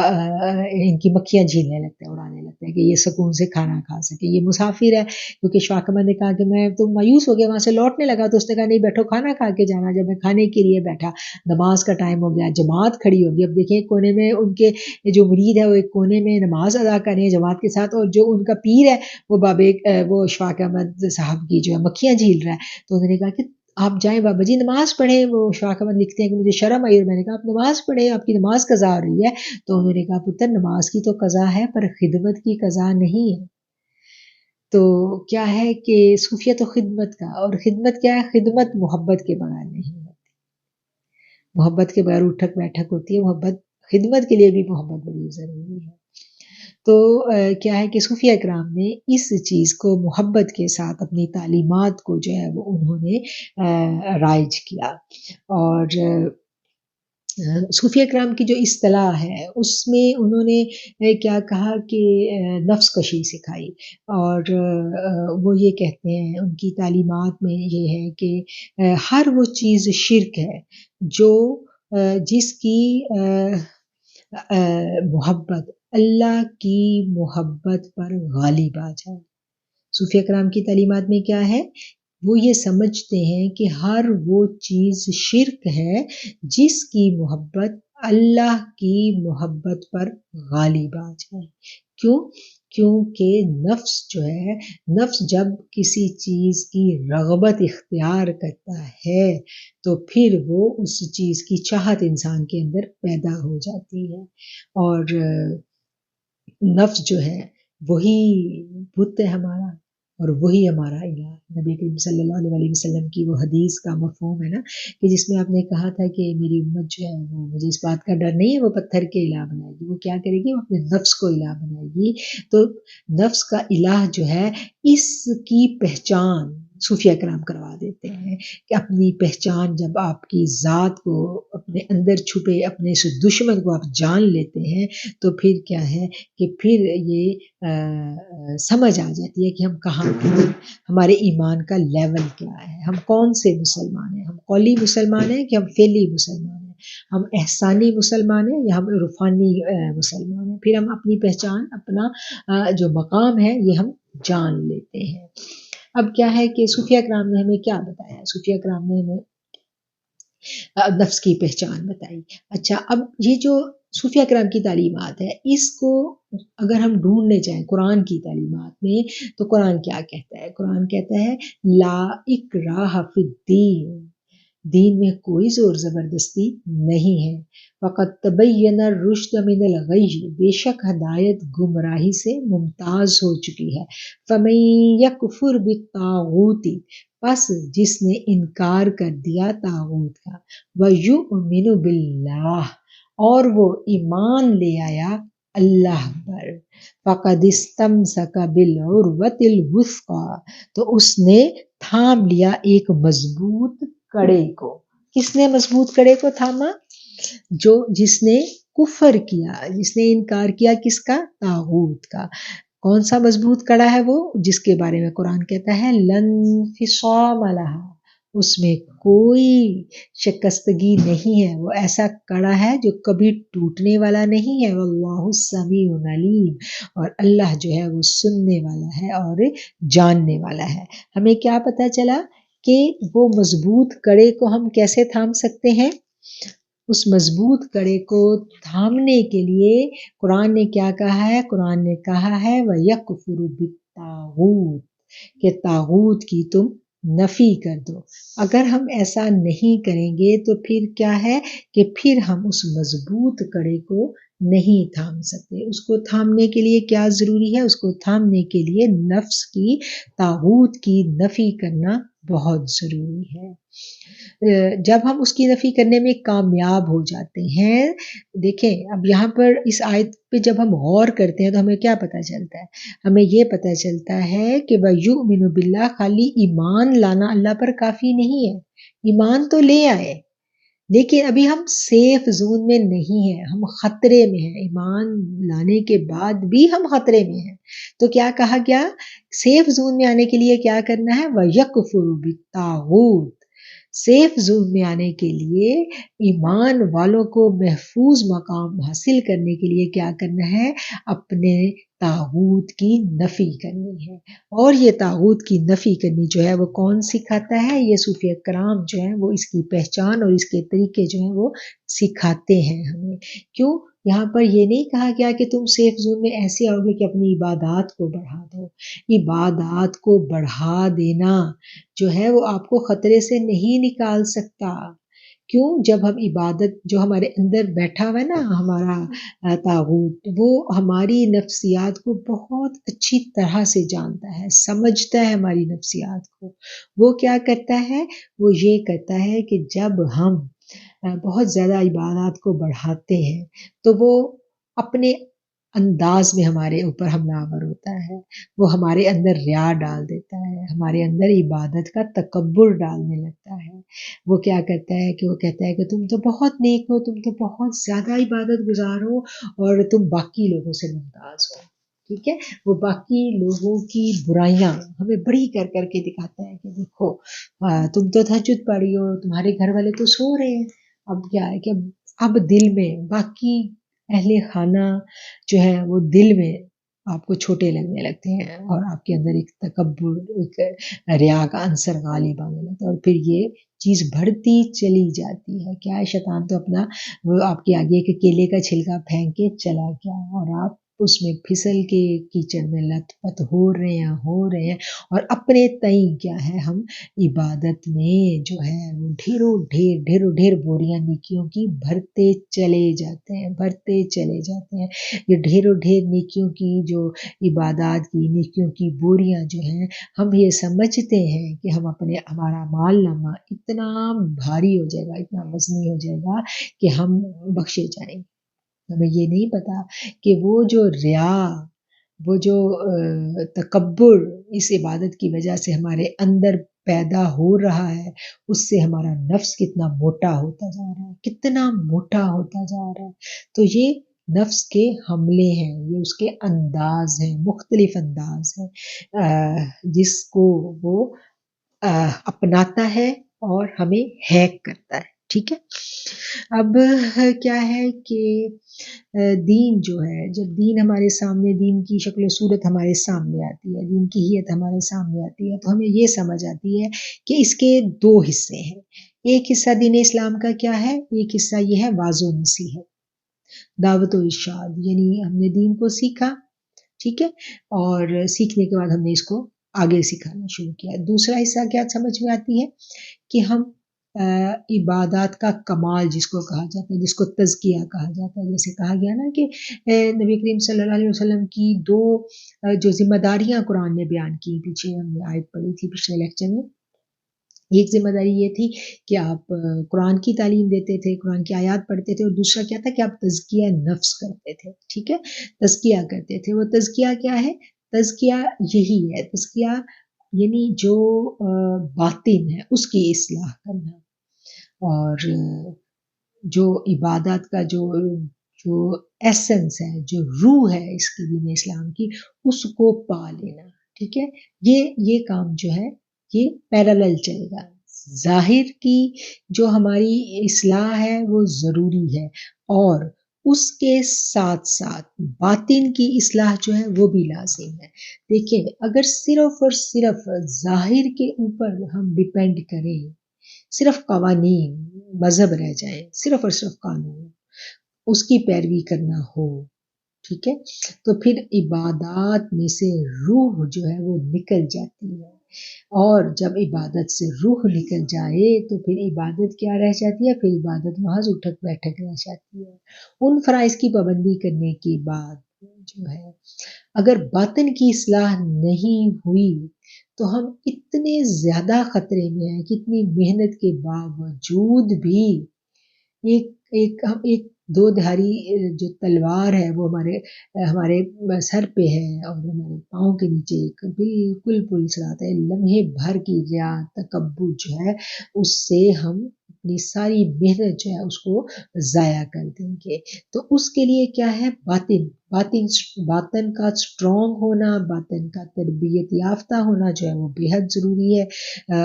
ان کی مکھیاں جھیلنے لگتے ہیں، اڑانے لگتے ہیں کہ یہ سکون سے کھانا کھا سکے، یہ مسافر ہے، کیونکہ اشفاق احمد نے کہا کہ میں تو مایوس ہو گیا، وہاں سے لوٹنے لگا تو اس نے کہا نہیں بیٹھو کھانا کھا کے جانا، جب میں کھانے کے لیے بیٹھا، نماز کا ٹائم ہو گیا، جماعت کھڑی ہوگی، اب دیکھیں کونے میں ان کے جو مرید ہے وہ ایک کونے میں نماز ادا کر رہے ہیں جماعت کے ساتھ، اور جو ان کا پیر ہے وہ وہ اشفاق احمد صاحب کی جو ہے مکھیاں جھیل رہا ہے، تو انہوں نے کہا کہ آپ جائیں بابا جی نماز پڑھیں، وہ اشفاق احمد لکھتے ہیں کہ مجھے شرم آئی اور میں نے کہا آپ نماز پڑھیں، آپ کی نماز قضا ہو رہی ہے، تو انہوں نے کہا پتر نماز کی تو قضا ہے پر خدمت کی قضا نہیں ہے۔ تو کیا ہے کہ صوفیہ تو خدمت کا، اور خدمت کیا ہے؟ خدمت محبت کے بغیر نہیں ہوتی، محبت کے بغیر اٹھک بیٹھک ہوتی ہے، محبت خدمت کے لیے بھی محبت بڑی ضروری ہے۔ تو کیا ہے کہ صوفیہ کرام نے اس چیز کو محبت کے ساتھ اپنی تعلیمات کو جو ہے وہ انہوں نے رائج کیا، اور صوفیہ کرام کی جو اصطلاح ہے اس میں انہوں نے کیا کہا کہ نفس کشی سکھائی، اور وہ یہ کہتے ہیں ان کی تعلیمات میں یہ ہے کہ ہر وہ چیز شرک ہے جو جس کی محبت اللہ کی محبت پر غالب آ جائے۔ صوفیہ کرام کی تعلیمات میں کیا ہے؟ وہ یہ سمجھتے ہیں کہ ہر وہ چیز شرک ہے جس کی محبت اللہ کی محبت پر غالب آ جائے. کیوں؟ کیونکہ نفس جو ہے، نفس جب کسی چیز کی رغبت اختیار کرتا ہے تو پھر وہ اس چیز کی چاہت انسان کے اندر پیدا ہو جاتی ہے. اور نفس جو ہے وہی بت ہے ہمارا، اور وہی ہمارا الہ. نبی کریم صلی اللہ علیہ وسلم کی وہ حدیث کا مفہوم ہے نا، کہ جس میں آپ نے کہا تھا کہ میری امت جو ہے وہ مجھے اس بات کا ڈر نہیں ہے وہ پتھر کے الہ بنائے گی. وہ کیا کرے گی؟ وہ اپنے نفس کو الہ بنائے گی. تو نفس کا الہ جو ہے، اس کی پہچان صوفیہ کرام کروا دیتے ہیں کہ اپنی پہچان جب آپ کی ذات کو اپنے اندر چھپے اپنے اس دشمن کو آپ جان لیتے ہیں تو پھر کیا ہے کہ پھر یہ سمجھ آ جاتی ہے کہ ہم کہاں ہیں، ہمارے ایمان کا لیول کیا ہے، ہم کون سے مسلمان ہیں، ہم قولی مسلمان ہیں کہ ہم فعلی مسلمان ہیں، ہم احسانی مسلمان ہیں یا ہم عرفانی مسلمان ہیں. پھر ہم اپنی پہچان، اپنا جو مقام ہے یہ ہم جان لیتے ہیں. اب کیا ہے کہ صوفیہ کرام نے ہمیں کیا بتایا؟ صوفیہ کرام نے ہمیں نفس کی پہچان بتائی. اچھا، اب یہ جو صوفیہ کرام کی تعلیمات ہے، اس کو اگر ہم ڈھونڈنے جائیں قرآن کی تعلیمات میں تو قرآن کیا کہتا ہے؟ قرآن کہتا ہے لا اکراہ فی الدین، دین میں کوئی زور زبردستی نہیں ہے. فقط تبین الرشد من الغی، بے شک ہدایت گمراہی سے ممتاز ہو چکی ہے. فمن یکفر بالطاغوت، پس جس نے انکار کر دیا طاغوت کا، وَیُؤْمِنُ بِاللَّہ، اور وہ ایمان لے آیا اللہ پر، فَقَدِ اسْتَمْسَكَ بِالْعُرْوَةِ الْوُثْقَىٰ، تو اس نے تھام لیا ایک مضبوط کڑے کو. کس نے مضبوط کڑے کو تھاما؟ جس نے کفر کیا، جس نے انکار کیا کس کا؟ طاغوت کا. کون سا مضبوط کڑا ہے وہ؟ جس کے بارے میں قرآن کہتا ہے لن انفصام لہا، اس میں کوئی شکستگی نہیں ہے، وہ ایسا کڑا ہے جو کبھی ٹوٹنے والا نہیں ہے. واللہ سمیع علیم، اور اللہ جو ہے وہ سننے والا ہے اور جاننے والا ہے. ہمیں کیا پتہ چلا کہ وہ مضبوط کڑے کو ہم کیسے تھام سکتے ہیں؟ اس مضبوط کڑے کو تھامنے کے لیے قرآن نے کیا کہا ہے؟ قرآن نے کہا ہے وَيَكْفُرُ بِالطَّاغُوتِ، کہ طاغوت کی تم نفی کر دو. اگر ہم ایسا نہیں کریں گے تو پھر کیا ہے کہ پھر ہم اس مضبوط کڑے کو نہیں تھام سکتے. اس کو تھامنے کے لیے کیا ضروری ہے؟ اس کو تھامنے کے لیے نفس کی، طاغوت کی نفی کرنا بہت ضروری ہے. جب ہم اس کی نفی کرنے میں کامیاب ہو جاتے ہیں، دیکھیں اب یہاں پر اس آیت پہ جب ہم غور کرتے ہیں تو ہمیں کیا پتہ چلتا ہے؟ ہمیں یہ پتہ چلتا ہے کہ وَيُؤْمِنُ بِاللَّہ، خالی ایمان لانا اللہ پر کافی نہیں ہے. ایمان تو لے آئے لیکن ابھی ہم سیف زون میں نہیں ہیں، ہم خطرے میں ہیں. ایمان لانے کے بعد بھی ہم خطرے میں ہیں. تو کیا کہا گیا؟ سیف زون میں آنے کے لیے کیا کرنا ہے؟ وَيَكْفُرُ بِالطَّاغُوتِ، سیف زون میں آنے کے لیے، ایمان والوں کو محفوظ مقام حاصل کرنے کے لیے کیا کرنا ہے؟ اپنے طاغوت کی نفی کرنی ہے. اور یہ طاغوت کی نفی کرنی جو ہے وہ کون سکھاتا ہے؟ یہ صوفیہ کرام جو ہیں وہ اس کی پہچان اور اس کے طریقے جو ہیں وہ سکھاتے ہیں ہمیں. کیوں؟ یہاں پر یہ نہیں کہا گیا کہ تم سیف زون میں ایسے آؤ گے کہ اپنی عبادات کو بڑھا دو. عبادات کو بڑھا دینا جو ہے وہ آپ کو خطرے سے نہیں نکال سکتا. کیوں؟ جب ہم عبادت، جو ہمارے اندر بیٹھا ہوا ہے نا ہمارا طاغوت، وہ ہماری نفسیات کو بہت اچھی طرح سے جانتا ہے، سمجھتا ہے ہماری نفسیات کو. وہ کیا کرتا ہے؟ وہ یہ کرتا ہے کہ جب ہم بہت زیادہ عبادات کو بڑھاتے ہیں تو وہ اپنے انداز میں ہمارے اوپر حملہ آور ہوتا ہے. وہ ہمارے اندر ریا ڈال دیتا ہے، ہمارے اندر عبادت کا تکبر ڈالنے لگتا ہے. وہ کیا کرتا ہے کہ وہ کہتا ہے کہ تم تو بہت نیک ہو، تم تو بہت زیادہ عبادت گزار ہو اور تم باقی لوگوں سے ممتاز ہو. ٹھیک ہے، وہ باقی لوگوں کی برائیاں ہمیں بڑی کر کر کے دکھاتا ہے کہ دیکھو تم تو تہجد پڑھی ہو، تمہارے گھر والے تو سو رہے ہیں. اب کیا ہے کہ اب دل میں باقی اہل خانہ جو ہے وہ دل میں آپ کو چھوٹے لگنے لگتے ہیں اور آپ کے اندر ایک تکبر، ایک ریا کا عنصر غالب آنے لگتا ہے، اور پھر یہ چیز بڑھتی چلی جاتی ہے. کیا ہے، شیطان تو اپنا وہ آپ کے آگے ایک کیلے کا چھلکا پھینک کے چلا گیا اور آپ اس میں پھسل کے کیچڑ میں لت پت ہو رہے ہیں. اور اپنے تئیں کیا ہے، ہم عبادت میں جو ہے وہ ڈھیروں بوریاں نیکیوں کی بھرتے چلے جاتے ہیں. یہ ڈھیر نیکیوں کی جو عبادات کی نیکیوں کی بوریاں جو ہیں، ہم یہ سمجھتے ہیں کہ ہمارا مال نامہ اتنا بھاری ہو جائے گا، اتنا وزنی ہو جائے گا کہ ہم بخشے جائیں گے. ہمیں یہ نہیں پتا کہ وہ جو ریا، وہ جو تکبر اس عبادت کی وجہ سے ہمارے اندر پیدا ہو رہا ہے، اس سے ہمارا نفس کتنا موٹا ہوتا جا رہا ہے. تو یہ نفس کے حملے ہیں، یہ اس کے انداز ہیں، مختلف انداز ہیں جس کو وہ اپناتا ہے اور ہمیں ہیک کرتا ہے. ٹھیک ہے. اب کیا ہے کہ دین جو ہے، جب دین ہمارے سامنے، دین کی شکل و صورت ہمارے سامنے آتی ہے، دین کی ہیت ہمارے سامنے آتی ہے، تو ہمیں یہ سمجھ آتی ہے کہ اس کے دو حصے ہیں. ایک حصہ دین اسلام کا کیا ہے، ایک حصہ یہ ہے واعظ و نصیحت، دعوت و ارشاد. یعنی ہم نے دین کو سیکھا، ٹھیک ہے، اور سیکھنے کے بعد ہم نے اس کو آگے سکھانا شروع کیا. دوسرا حصہ کیا سمجھ میں آتی ہے کہ ہم عبادات کا کمال جس کو کہا جاتا ہے، جس کو تزکیہ کہا جاتا ہے، جیسے کہا گیا نا کہ نبی کریم صلی اللہ علیہ وسلم کی دو جو ذمہ داریاں قرآن نے بیان کی، پیچھے ہم نے آیت پڑھی تھی پچھلے لیکچر میں. ایک ذمہ داری یہ تھی کہ آپ قرآن کی تعلیم دیتے تھے، قرآن کی آیات پڑھتے تھے، اور دوسرا کیا تھا کہ آپ تزکیہ نفس کرتے تھے. ٹھیک ہے، تزکیہ کرتے تھے. وہ تزکیہ کیا ہے؟ تزکیہ یہی ہے، تزکیہ یعنی جو باطن ہے اس کی اصلاح کرنا، اور جو عبادات کا جو ایسنس ہے، جو روح ہے اس کی دین اسلام کی، اس کو پا لینا. ٹھیک ہے. یہ کام جو ہے یہ پیرالل چلے گا. ظاہر کی جو ہماری اصلاح ہے وہ ضروری ہے، اور اس کے ساتھ ساتھ باطن کی اصلاح جو ہے وہ بھی لازم ہے. دیکھیں، اگر صرف اور صرف ظاہر کے اوپر ہم ڈیپینڈ کریں، صرف قوانین مذہب رہ جائیں، صرف اور صرف قانون اس کی پیروی کرنا ہو، ٹھیک ہے، تو پھر عبادات میں سے روح جو ہے وہ نکل جاتی ہے. اور جب عبادت سے روح نکل جائے تو پھر عبادت کیا رہ جاتی ہے؟ پھر عبادت محض اٹھک بیٹھک رہ جاتی ہے. ان فرائض کی پابندی کرنے کے بعد جو ہے اگر باطن کی اصلاح نہیں ہوئی تو ہم اتنے زیادہ خطرے میں ہیں کہ اتنی محنت کے باوجود بھی ایک دو دھاری جو تلوار ہے وہ ہمارے سر پہ ہے اور ہمارے پاؤں کے نیچے ایک بالکل پلس رہا ہے. لمحے بھر کی ریا تکبر جو ہے اس سے ہم اپنی ساری محنت جو ہے اس کو ضائع کر دیں گے. تو اس کے لیے کیا ہے؟ باطن کا اسٹرانگ ہونا، باطن کا تربیت یافتہ ہونا جو ہے وہ بے حد ضروری ہے.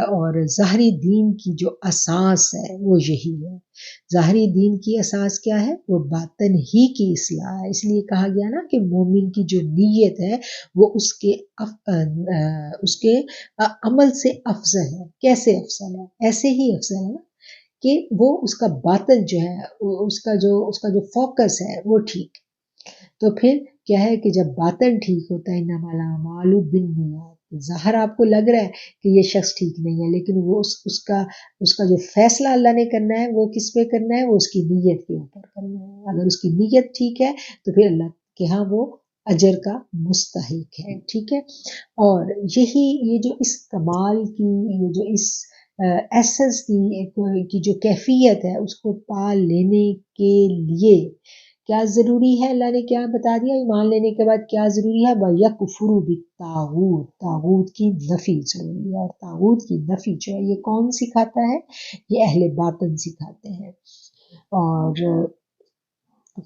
اور ظاہری دین کی جو اساس ہے وہ یہی ہے. ظاہری دین کی اساس کیا ہے؟ وہ باطن ہی کی اصلاح ہے. اس لیے کہا گیا نا کہ مومن کی جو نیت ہے وہ اس کے عمل سے افضل ہے. کیسے افضل ہے؟ ایسے ہی افضل ہے نا کہ وہ اس کا باطن جو ہے، اس کا جو فوکس ہے وہ ٹھیک. تو پھر کیا ہے کہ جب باطن ٹھیک ہوتا ہے، انما الاعمال بالنیات، ظاہر آپ کو لگ رہا ہے کہ یہ شخص ٹھیک نہیں ہے، لیکن وہ اس کا جو فیصلہ اللہ نے کرنا ہے وہ کس پہ کرنا ہے؟ وہ اس کی نیت کے اوپر کرنا ہے. اگر اس کی نیت ٹھیک ہے تو پھر اللہ کے ہاں وہ اجر کا مستحق ہے. ٹھیک ہے. اور یہ جو اس کمال کی، یہ جو اس ایسنس کی جو کیفیت ہے اس کو پا لینے کے لیے کیا ضروری ہے؟ اللہ نے کیا بتا دیا ایمان لینے کے بعد کیا ضروری ہے؟ وَيَكْفُرُ بِالطَّاغُوتِ، طاغوت کی نفی ضروری ہے. اور طاغوت کی نفی جو ہے یہ کون سکھاتا ہے؟ یہ اہل باطن سکھاتے ہیں. اور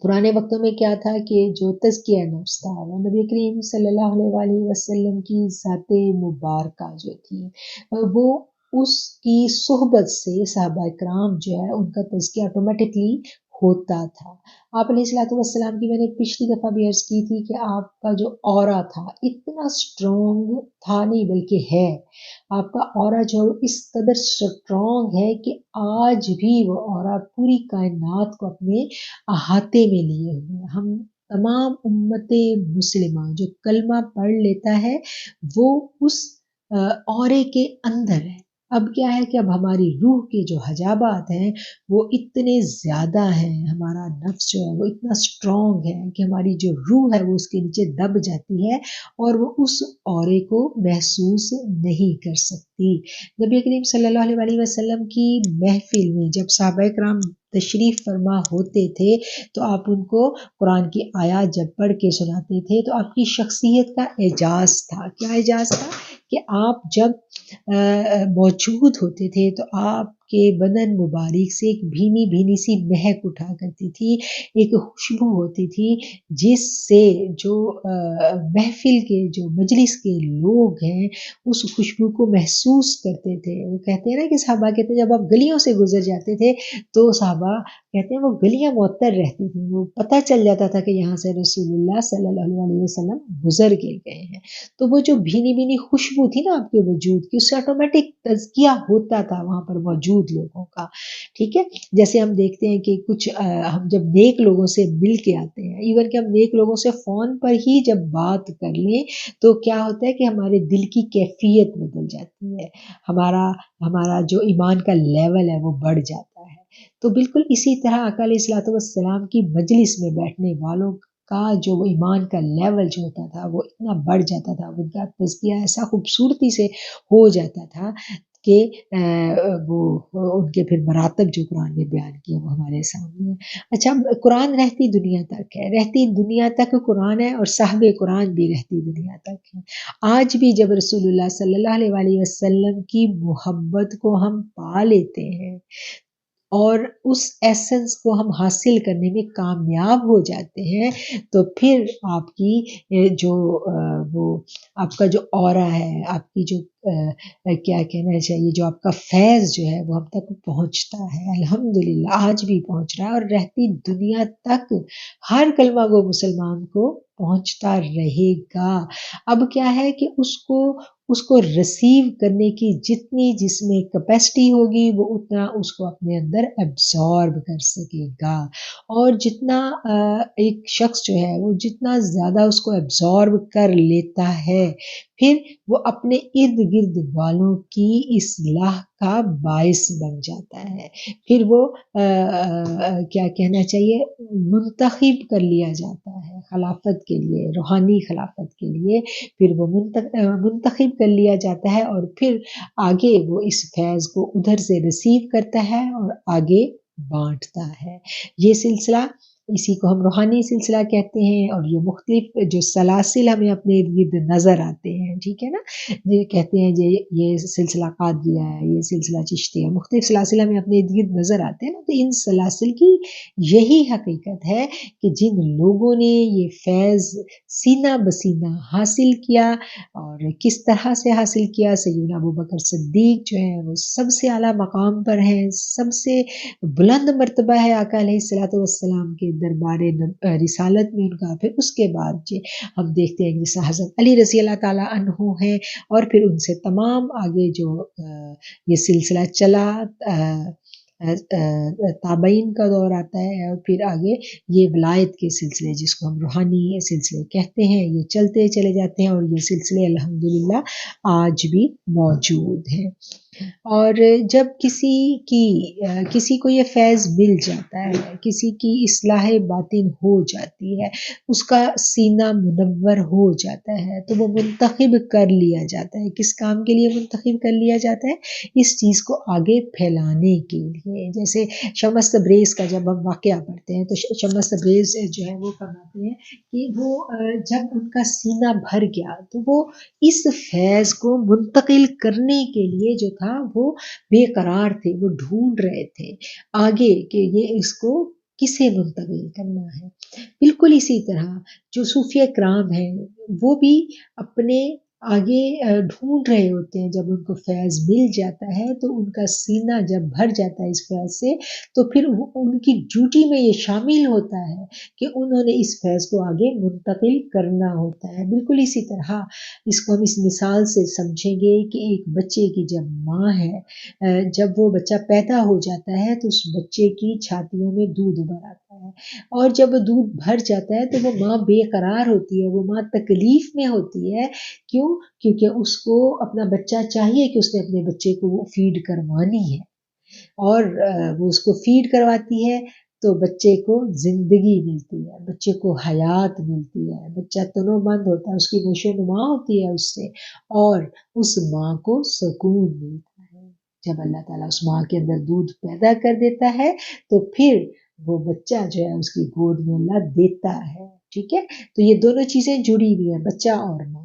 پرانے وقتوں میں کیا تھا کہ جو تزکیہ نفس تھا وہ نبی کریم صلی اللہ علیہ وسلم کی ذات مبارکہ جو تھی وہ اس کی صحبت سے صحابہ کرام جو ہے ان کا تزکیہ آٹومیٹکلی ہوتا تھا. آپ علیہ السلام کی میں نے پچھلی دفعہ بھی عرض کی تھی کہ آپ کا جو اورا تھا اتنا اسٹرانگ تھا نہیں بلکہ ہے. آپ کا اورا جو اس قدر اسٹرانگ ہے کہ آج بھی وہ اورا پوری کائنات کو اپنے احاطے میں لیے ہوئے ہیں. ہم تمام امت مسلمہ جو کلمہ پڑھ لیتا ہے وہ اس اورے کے اندر ہے. اب کیا ہے کہ اب ہماری روح کے جو حجابات ہیں وہ اتنے زیادہ ہیں، ہمارا نفس جو ہے وہ اتنا اسٹرانگ ہے کہ ہماری جو روح ہے وہ اس کے نیچے دب جاتی ہے اور وہ اس اورے کو محسوس نہیں کر سکتی. نبی کریم صلی اللہ علیہ وسلم کی محفل میں جب صحابہ کرام تشریف فرما ہوتے تھے تو آپ ان کو قرآن کی آیات جب پڑھ کے سناتے تھے تو آپ کی شخصیت کا اعجاز تھا. کیا اعجاز تھا کہ آپ جب موجود ہوتے تھے تو آپ کے بدن مبارک سے ایک بھینی بھینی سی مہک اٹھا کرتی تھی، ایک خوشبو ہوتی تھی جس سے جو محفل کے جو مجلس کے لوگ ہیں اس خوشبو کو محسوس کرتے تھے. وہ کہتے ہیں نا کہ صحابہ کہتے ہیں جب آپ گلیوں سے گزر جاتے تھے تو صحابہ کہتے ہیں وہ گلیاں معطر رہتی تھیں، وہ پتہ چل جاتا تھا کہ یہاں سے رسول اللہ صلی اللہ علیہ وسلم گزر کے گئے ہیں. تو وہ جو بھینی بھینی خوشبو تھی نا آپ کے وجود کی، اس سے آٹومیٹک تزکیہ ہوتا تھا وہاں پر موجود لوگوں کا. ٹھیک ہے، جیسے ہم دیکھتے ہیں کہ کچھ ہم جب نیک لوگوں سے مل کے آتے ہیں، ایون کہ ہم نیک لوگوں سے فون پر ہی جب بات کر لیں تو کیا ہوتا ہے کہ ہمارے دل کی کیفیت بدل جاتی ہے، ہمارا جو ایمان کا لیول ہے وہ بڑھ جاتا ہے. تو بالکل اسی طرح آقا علیہ السلام کی مجلس میں بیٹھنے والوں کا جو ایمان کا لیول جو ہوتا تھا وہ اتنا بڑھ جاتا تھا، ان کا تزکیہ ایسا خوبصورتی سے ہو جاتا تھا کہ وہ ان کے پھر مراتب جو قرآن میں بیان کیے وہ ہمارے سامنے ہیں. اچھا، قرآن رہتی دنیا تک ہے، رہتی دنیا تک قرآن ہے اور صاحب قرآن بھی رہتی دنیا تک ہے. آج بھی جب رسول اللہ صلی اللہ علیہ وسلم کی محبت کو ہم پا لیتے ہیں اور اس ایسنس کو ہم حاصل کرنے میں کامیاب ہو جاتے ہیں تو پھر آپ کی جو وہ آپ کا جو اورا ہے، آپ کی جو کیا کہنا چاہیے، جو آپ کا فیض جو ہے وہ ہم تک پہنچتا ہے. الحمدللہ آج بھی پہنچ رہا ہے اور رہتی دنیا تک ہر کلمہ گو مسلمان کو پہنچتا رہے گا. اب کیا ہے کہ اس کو ریسیو کرنے کی جتنی جس میں کیپیسٹی ہوگی وہ اتنا اس کو اپنے اندر ایبزارب کر سکے گا. اور جتنا ایک شخص جو ہے وہ جتنا زیادہ اس کو ایبزارب کر لیتا ہے پھر وہ اپنے ارد گرد والوں کی اصلاح کا باعث بن جاتا ہے. پھر وہ کیا کہنا چاہیے، منتخب کر لیا جاتا ہے خلافت کے لیے، روحانی خلافت کے لیے. پھر وہ منتخب کر لیا جاتا ہے اور پھر آگے وہ اس فیض کو ادھر سے ریسیو کرتا ہے اور آگے بانٹتا ہے. یہ سلسلہ، اسی کو ہم روحانی سلسلہ کہتے ہیں. اور یہ مختلف جو سلاسل ہمیں اپنے ارد گرد نظر آتے ہیں، ٹھیک ہے نا، یہ کہتے ہیں یہ سلسلہ قادریہ ہے، یہ سلسلہ چشتی ہے، مختلف سلاسل ہمیں اپنے ارد گرد نظر آتے ہیں نا. تو ان سلاسل کی یہی حقیقت ہے کہ جن لوگوں نے یہ فیض سینہ بسینہ حاصل کیا اور کس طرح سے حاصل کیا، سیدنا ابوبکر صدیق جو ہیں وہ سب سے اعلیٰ مقام پر ہیں، سب سے بلند مرتبہ ہے آقا علیہ السلام کے دربار رسالت میں ان کا. پھر اس کے بعد جی ہم دیکھتے ہیں جیسے حضرت علی رضی اللہ تعالیٰ عنہ ہیں اور پھر ان سے تمام آگے جو یہ سلسلہ چلا، تابعین کا دور آتا ہے اور پھر آگے یہ ولایت کے سلسلے جس کو ہم روحانی سلسلے کہتے ہیں یہ چلتے چلے جاتے ہیں اور یہ سلسلے الحمدللہ آج بھی موجود ہیں. اور جب کسی کو یہ فیض مل جاتا ہے، کسی کی اصلاح باطن ہو جاتی ہے، اس کا سینہ منور ہو جاتا ہے تو وہ منتخب کر لیا جاتا ہے. کس کام کے لیے منتخب کر لیا جاتا ہے؟ اس چیز کو آگے پھیلانے کے لیے. جیسے شمس تبریز کا جب ہم واقعہ پڑھتے ہیں تو شمس تبریز جو ہے وہ فرماتے ہیں کہ وہ جب ان کا سینہ بھر گیا تو وہ اس فیض کو منتقل کرنے کے لیے جو تھا وہ بے قرار تھے، وہ ڈھونڈ رہے تھے آگے کہ یہ اس کو کسے منتقل کرنا ہے. بالکل اسی طرح جو صوفیہ کرام ہیں وہ بھی اپنے آگے ڈھونڈ رہے ہوتے ہیں. جب ان کو فیض مل جاتا ہے تو ان کا سینہ جب بھر جاتا ہے اس فیض سے تو پھر ان کی ڈیوٹی میں یہ شامل ہوتا ہے کہ انہوں نے اس فیض کو آگے منتقل کرنا ہوتا ہے. بالکل اسی طرح اس کو ہم اس مثال سے سمجھیں گے کہ ایک بچے کی جب ماں ہے، جب وہ بچہ پیدا ہو جاتا ہے تو اس بچے کی چھاتیوں میں دودھ بھر آتا ہے، اور جب وہ دودھ بھر جاتا ہے تو وہ ماں بے قرار ہوتی ہے، وہ ماں تکلیف میں ہوتی ہے. کیوں؟ کیونکہ اس کو اپنا بچہ چاہیے کہ اس نے اپنے بچے کو وہ فیڈ کروانی ہے، اور وہ اس کو فیڈ کرواتی ہے تو بچے کو زندگی ملتی ہے، بچے کو حیات ملتی ہے، بچہ تنو مند ہوتا ہے، اس کی نشو و نما ہوتی ہے اس سے، اور اس ماں کو سکون ملتا ہے. جب اللہ تعالیٰ اس ماں کے اندر دودھ پیدا کر دیتا ہے تو پھر وہ بچہ جو ہے اس کی گود میں اللہ دیتا ہے. ٹھیک ہے، تو یہ دونوں چیزیں جڑی ہوئی ہیں، بچہ اور ماں.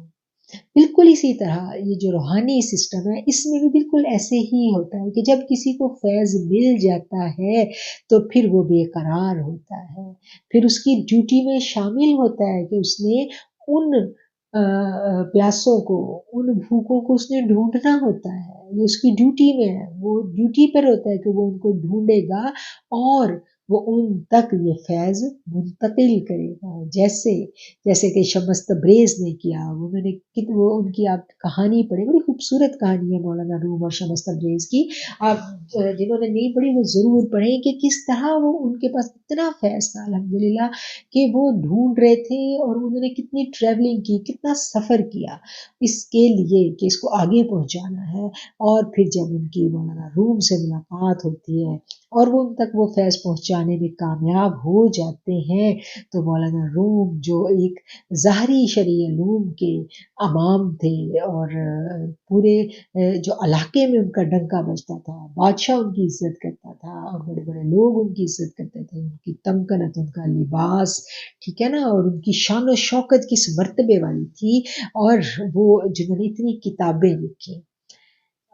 بالکل اسی طرح یہ جو روحانی سسٹم ہے اس میں بھی بالکل ایسے ہی ہوتا ہے کہ جب کسی کو فیض مل جاتا ہے تو پھر وہ بے قرار ہوتا ہے، پھر اس کی ڈیوٹی میں شامل ہوتا ہے کہ اس نے ان پیاسوں کو، ان بھوکوں کو اس نے ڈھونڈنا ہوتا ہے. یہ اس کی ڈیوٹی میں ہے، وہ ڈیوٹی پر ہوتا ہے کہ وہ ان کو ڈھونڈے گا اور وہ ان تک یہ فیض منتقل کرے گا. جیسے کہ شمس تبریز نے کیا. وہ ان کی آپ کہانی پڑھیں، بڑی خوبصورت کہانی ہے مولانا روم اور شمس تبریز کی. آپ جنہوں نے نہیں پڑھی وہ ضرور پڑھیں کہ کس طرح وہ ان کے پاس اتنا فیض تھا الحمدللہ کہ وہ ڈھونڈ رہے تھے، اور انہوں نے کتنی ٹریولنگ کی، کتنا سفر کیا اس کے لیے کہ اس کو آگے پہنچانا ہے. اور پھر جب ان کی مولانا روم سے ملاقات ہوتی ہے اور وہ ان تک وہ فیض پہنچانے میں کامیاب ہو جاتے ہیں تو مولانا روم جو ایک ظاہری شرعی علوم کے امام تھے، اور پورے جو علاقے میں ان کا ڈنکا بجتا تھا، بادشاہ ان کی عزت کرتا تھا اور بڑے بڑے لوگ ان کی عزت کرتے تھے، ان کی تمکنت، ان کا لباس، ٹھیک ہے نا، اور ان کی شان و شوکت کس مرتبے والی تھی، اور وہ جنہوں نے اتنی کتابیں لکھی.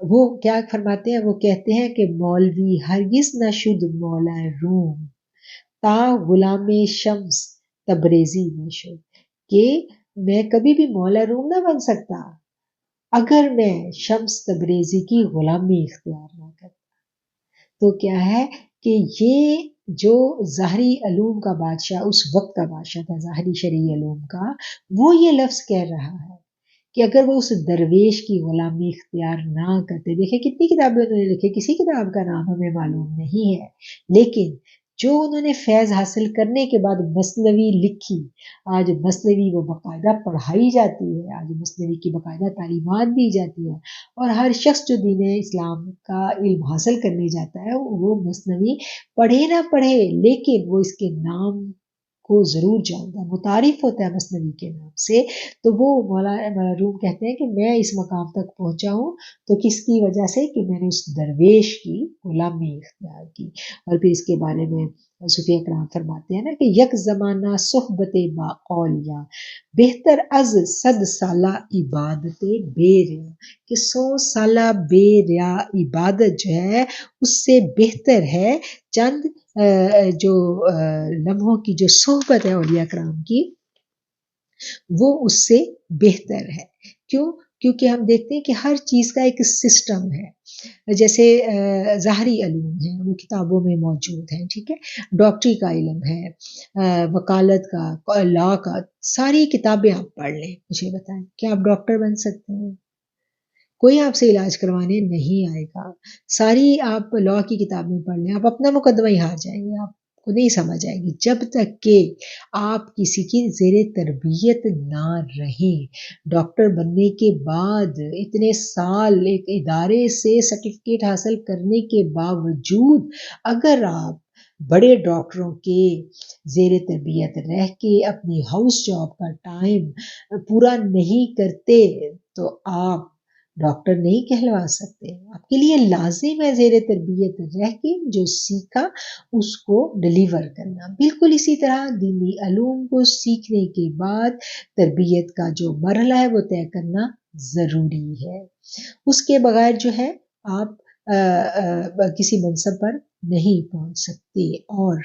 وہ کیا فرماتے ہیں؟ وہ کہتے ہیں کہ مولوی ہرگز نہ شد مولا روم تا غلام شمس تبریزی نہ شد، کہ میں کبھی بھی مولا روم نہ بن سکتا اگر میں شمس تبریزی کی غلامی اختیار نہ کرتا. تو کیا ہے کہ یہ جو ظاہری علوم کا بادشاہ، اس وقت کا بادشاہ تھا ظاہری شرعی علوم کا، وہ یہ لفظ کہہ رہا ہے کہ اگر وہ اس درویش کی غلامی اختیار نہ کرتے. دیکھیں کتنی کتابیں انہوں نے لکھی، کسی کتاب کا نام ہمیں معلوم نہیں ہے، لیکن جو انہوں نے فیض حاصل کرنے کے بعد مثنوی لکھی، آج مثنوی وہ باقاعدہ پڑھائی جاتی ہے، آج مثنوی کی باقاعدہ تعلیمات دی جاتی ہے، اور ہر شخص جو دین اسلام کا علم حاصل کرنے جاتا ہے وہ مثنوی پڑھے نہ پڑھے لیکن وہ اس کے نام کو ضرور جانتا ہے، متعارف ہوتا ہے مثنوی کے نام سے. تو وہ مولانا روم کہتے ہیں کہ میں اس مقام تک پہنچا ہوں تو کس کی وجہ سے کہ میں نے اس درویش کی غلامی اختیار کی. اور پھر اس کے بارے میں صوفی اکرام فرماتے ہیں نا کہ یک زمانہ صحبت باقولیا بہتر از 100 سالہ عبادت بے ریا، کہ 100 سالہ بے ریا عبادت جو ہے اس سے بہتر ہے چند جو لمحوں کی جو صحبت ہے اولیاء کرام کی، وہ اس سے بہتر ہے. کیوں؟ کیونکہ ہم دیکھتے ہیں کہ ہر چیز کا ایک سسٹم ہے. جیسے ظاہری علوم ہیں وہ کتابوں میں موجود ہیں، ٹھیک ہے، ڈاکٹری کا علم ہے، وکالت کا، لا کا، ساری کتابیں آپ پڑھ لیں، مجھے بتائیں کیا آپ ڈاکٹر بن سکتے ہیں؟ کوئی آپ سے علاج کروانے نہیں آئے گا. ساری آپ لا کی کتابیں پڑھ لیں، آپ اپنا مقدمہ ہی ہار جائیں گے، آپ کو نہیں سمجھ آئے گی جب تک کہ آپ کسی کی زیر تربیت نہ رہیں. ڈاکٹر بننے کے بعد اتنے سال ایک ادارے سے سرٹیفکیٹ حاصل کرنے کے باوجود اگر آپ بڑے ڈاکٹروں کے زیر تربیت رہ کے اپنی ہاؤس جاب کا ٹائم پورا نہیں کرتے تو آپ ڈاکٹر نہیں کہلوا سکتے. آپ کے لیے لازم ہے زیر تربیت رہ کے جو سیکھا اس کو ڈلیور کرنا. بالکل اسی طرح دینی علوم کو سیکھنے کے بعد تربیت کا جو مرحلہ ہے وہ طے کرنا ضروری ہے. اس کے بغیر جو ہے آپ کسی منصب پر نہیں پہنچ سکتے. دے. اور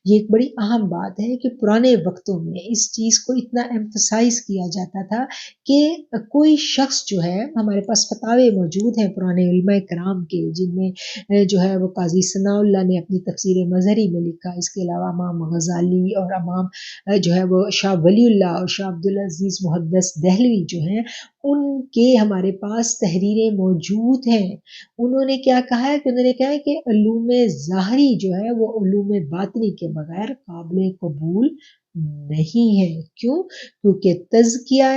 یہ ایک بڑی اہم بات ہے کہ پرانے وقتوں میں اس چیز کو اتنا ایمفسائز کیا جاتا تھا کہ کوئی شخص جو ہے، ہمارے پاس فتاوے موجود ہیں پرانے علماء کرام کے، جن میں جو ہے وہ قاضی ثناء اللہ نے اپنی تفسیر مظہری میں لکھا، اس کے علاوہ امام غزالی اور امام جو ہے وہ شاہ ولی اللہ اور شاہ عبدالعزیز محدث دہلوی جو ہیں، ان کے ہمارے پاس تحریریں موجود ہیں. انہوں نے کیا کہا ہے کہ انہوں نے کہا ہے کہ علوم ظاہری جو ہے وہ علوم باطنی کے بغیر قابل قبول نہیں ہے. کیوں؟ کیونکہ تزکیہ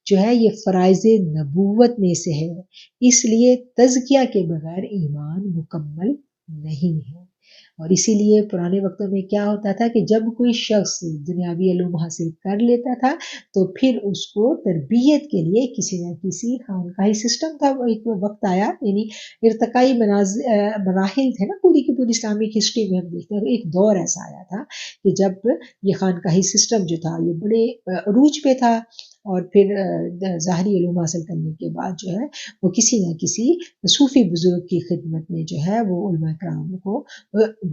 جو ہے یہ فرائض نبوت میں سے ہے، اس لیے تزکیہ کے بغیر ایمان مکمل نہیں ہے. اور اسی لیے پرانے وقتوں میں کیا ہوتا تھا کہ جب کوئی شخص دنیاوی علوم حاصل کر لیتا تھا تو پھر اس کو تربیت کے لیے کسی نہ کسی خانقاہی سسٹم تھا. وہ ایک وقت آیا، یعنی ارتقائی مراحل تھے نا پوری کی پوری اسلامک ہسٹری میں، ہم دیکھتے ہیں ایک دور ایسا آیا تھا کہ جب یہ خانقاہی سسٹم جو تھا یہ بڑے عروج پہ تھا، اور پھر ظاہری علوم حاصل کرنے کے بعد جو ہے وہ کسی نہ کسی صوفی بزرگ کی خدمت میں جو ہے وہ علماء کرام کو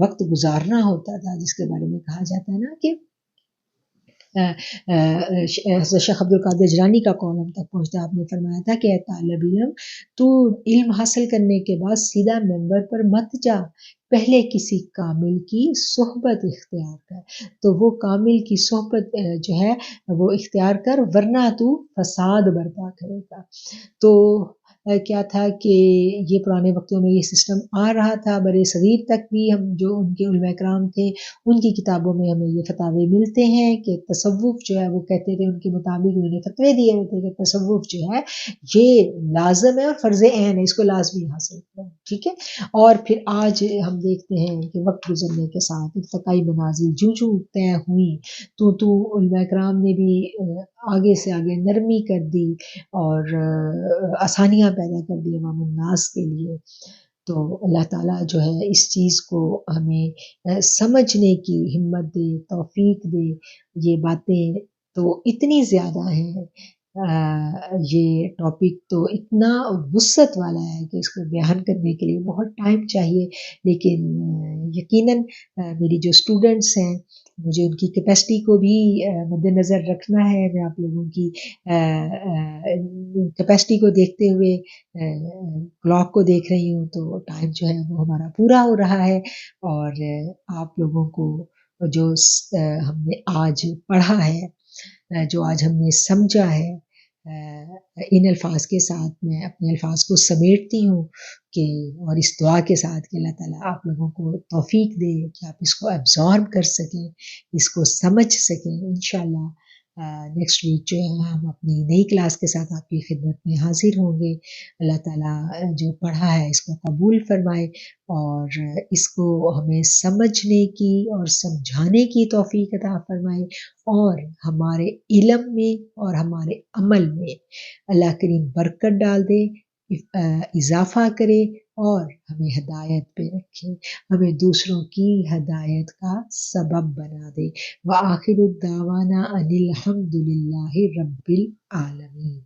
وقت گزارنا ہوتا تھا، جس کے بارے میں کہا جاتا ہے نا کہ حضرت شیخ عبدالقادر جیلانی کا قول ہم تک پہنچتا. آپ نے فرمایا تھا کہ اے طالب علم، تو علم حاصل کرنے کے بعد سیدھا ممبر پر مت جا، پہلے کسی کامل کی صحبت اختیار کر. تو وہ کامل کی صحبت جو ہے وہ اختیار کر، ورنہ تو فساد برپا کرے گا. تو کیا تھا کہ یہ پرانے وقتوں میں یہ سسٹم آ رہا تھا. برِ صغیر تک بھی ہم جو ان کے علماء کرام تھے ان کی کتابوں میں ہمیں یہ فتاوے ملتے ہیں کہ تصوف جو ہے وہ کہتے تھے، ان کے مطابق انہوں نے فتوے دیے ہوتے کہ تصوف جو ہے یہ لازم ہے اور فرض عین ہے، اس کو لازمی حاصل کرو. ٹھیک ہے. اور پھر آج ہم دیکھتے ہیں کہ وقت گزرنے کے ساتھ ارتقائی منازل جو طے ہوئی تو علماء کرام نے بھی آگے سے آگے نرمی کر دی اور آسانیاں پیدا کر دی عوام الناس کے لیے. تو اللہ تعالیٰ جو ہے اس چیز کو ہمیں سمجھنے کی ہمت دے، توفیق دے. یہ باتیں تو اتنی زیادہ ہیں، یہ ٹاپک تو اتنا وسعت والا ہے کہ اس کو بیان کرنے کے لیے بہت ٹائم چاہیے. لیکن یقیناً میری جو اسٹوڈنٹس ہیں، مجھے ان کی کیپیسٹی کو بھی مد نظر رکھنا ہے. میں آپ لوگوں کی کیپیسٹی کو دیکھتے ہوئے کلاک کو دیکھ رہی ہوں، تو ٹائم جو ہے وہ ہمارا پورا ہو رہا ہے. اور آپ لوگوں کو جو ہم نے آج پڑھا ہے، جو آج ہم نے سمجھا ہے، ان الفاظ کے ساتھ میں اپنے الفاظ کو سمیٹتی ہوں کہ اور اس دعا کے ساتھ کہ اللہ تعالیٰ آپ لوگوں کو توفیق دے کہ آپ اس کو ایبزارب کر سکیں، اس کو سمجھ سکیں. انشاءاللہ نیکسٹ ویک جو ہے ہم اپنی نئی کلاس کے ساتھ آپ کی خدمت میں حاضر ہوں گے. اللہ تعالیٰ جو پڑھا ہے اس کو قبول فرمائے اور اس کو ہمیں سمجھنے کی اور سمجھانے کی توفیق عطا فرمائے، اور ہمارے علم میں اور ہمارے عمل میں اللہ کریم برکت ڈال دے، اضافہ کرے اور ہمیں ہدایت پہ رکھے، ہمیں دوسروں کی ہدایت کا سبب بنا دے. وآخر الدعوانا ان الحمد للہ رب العالمین.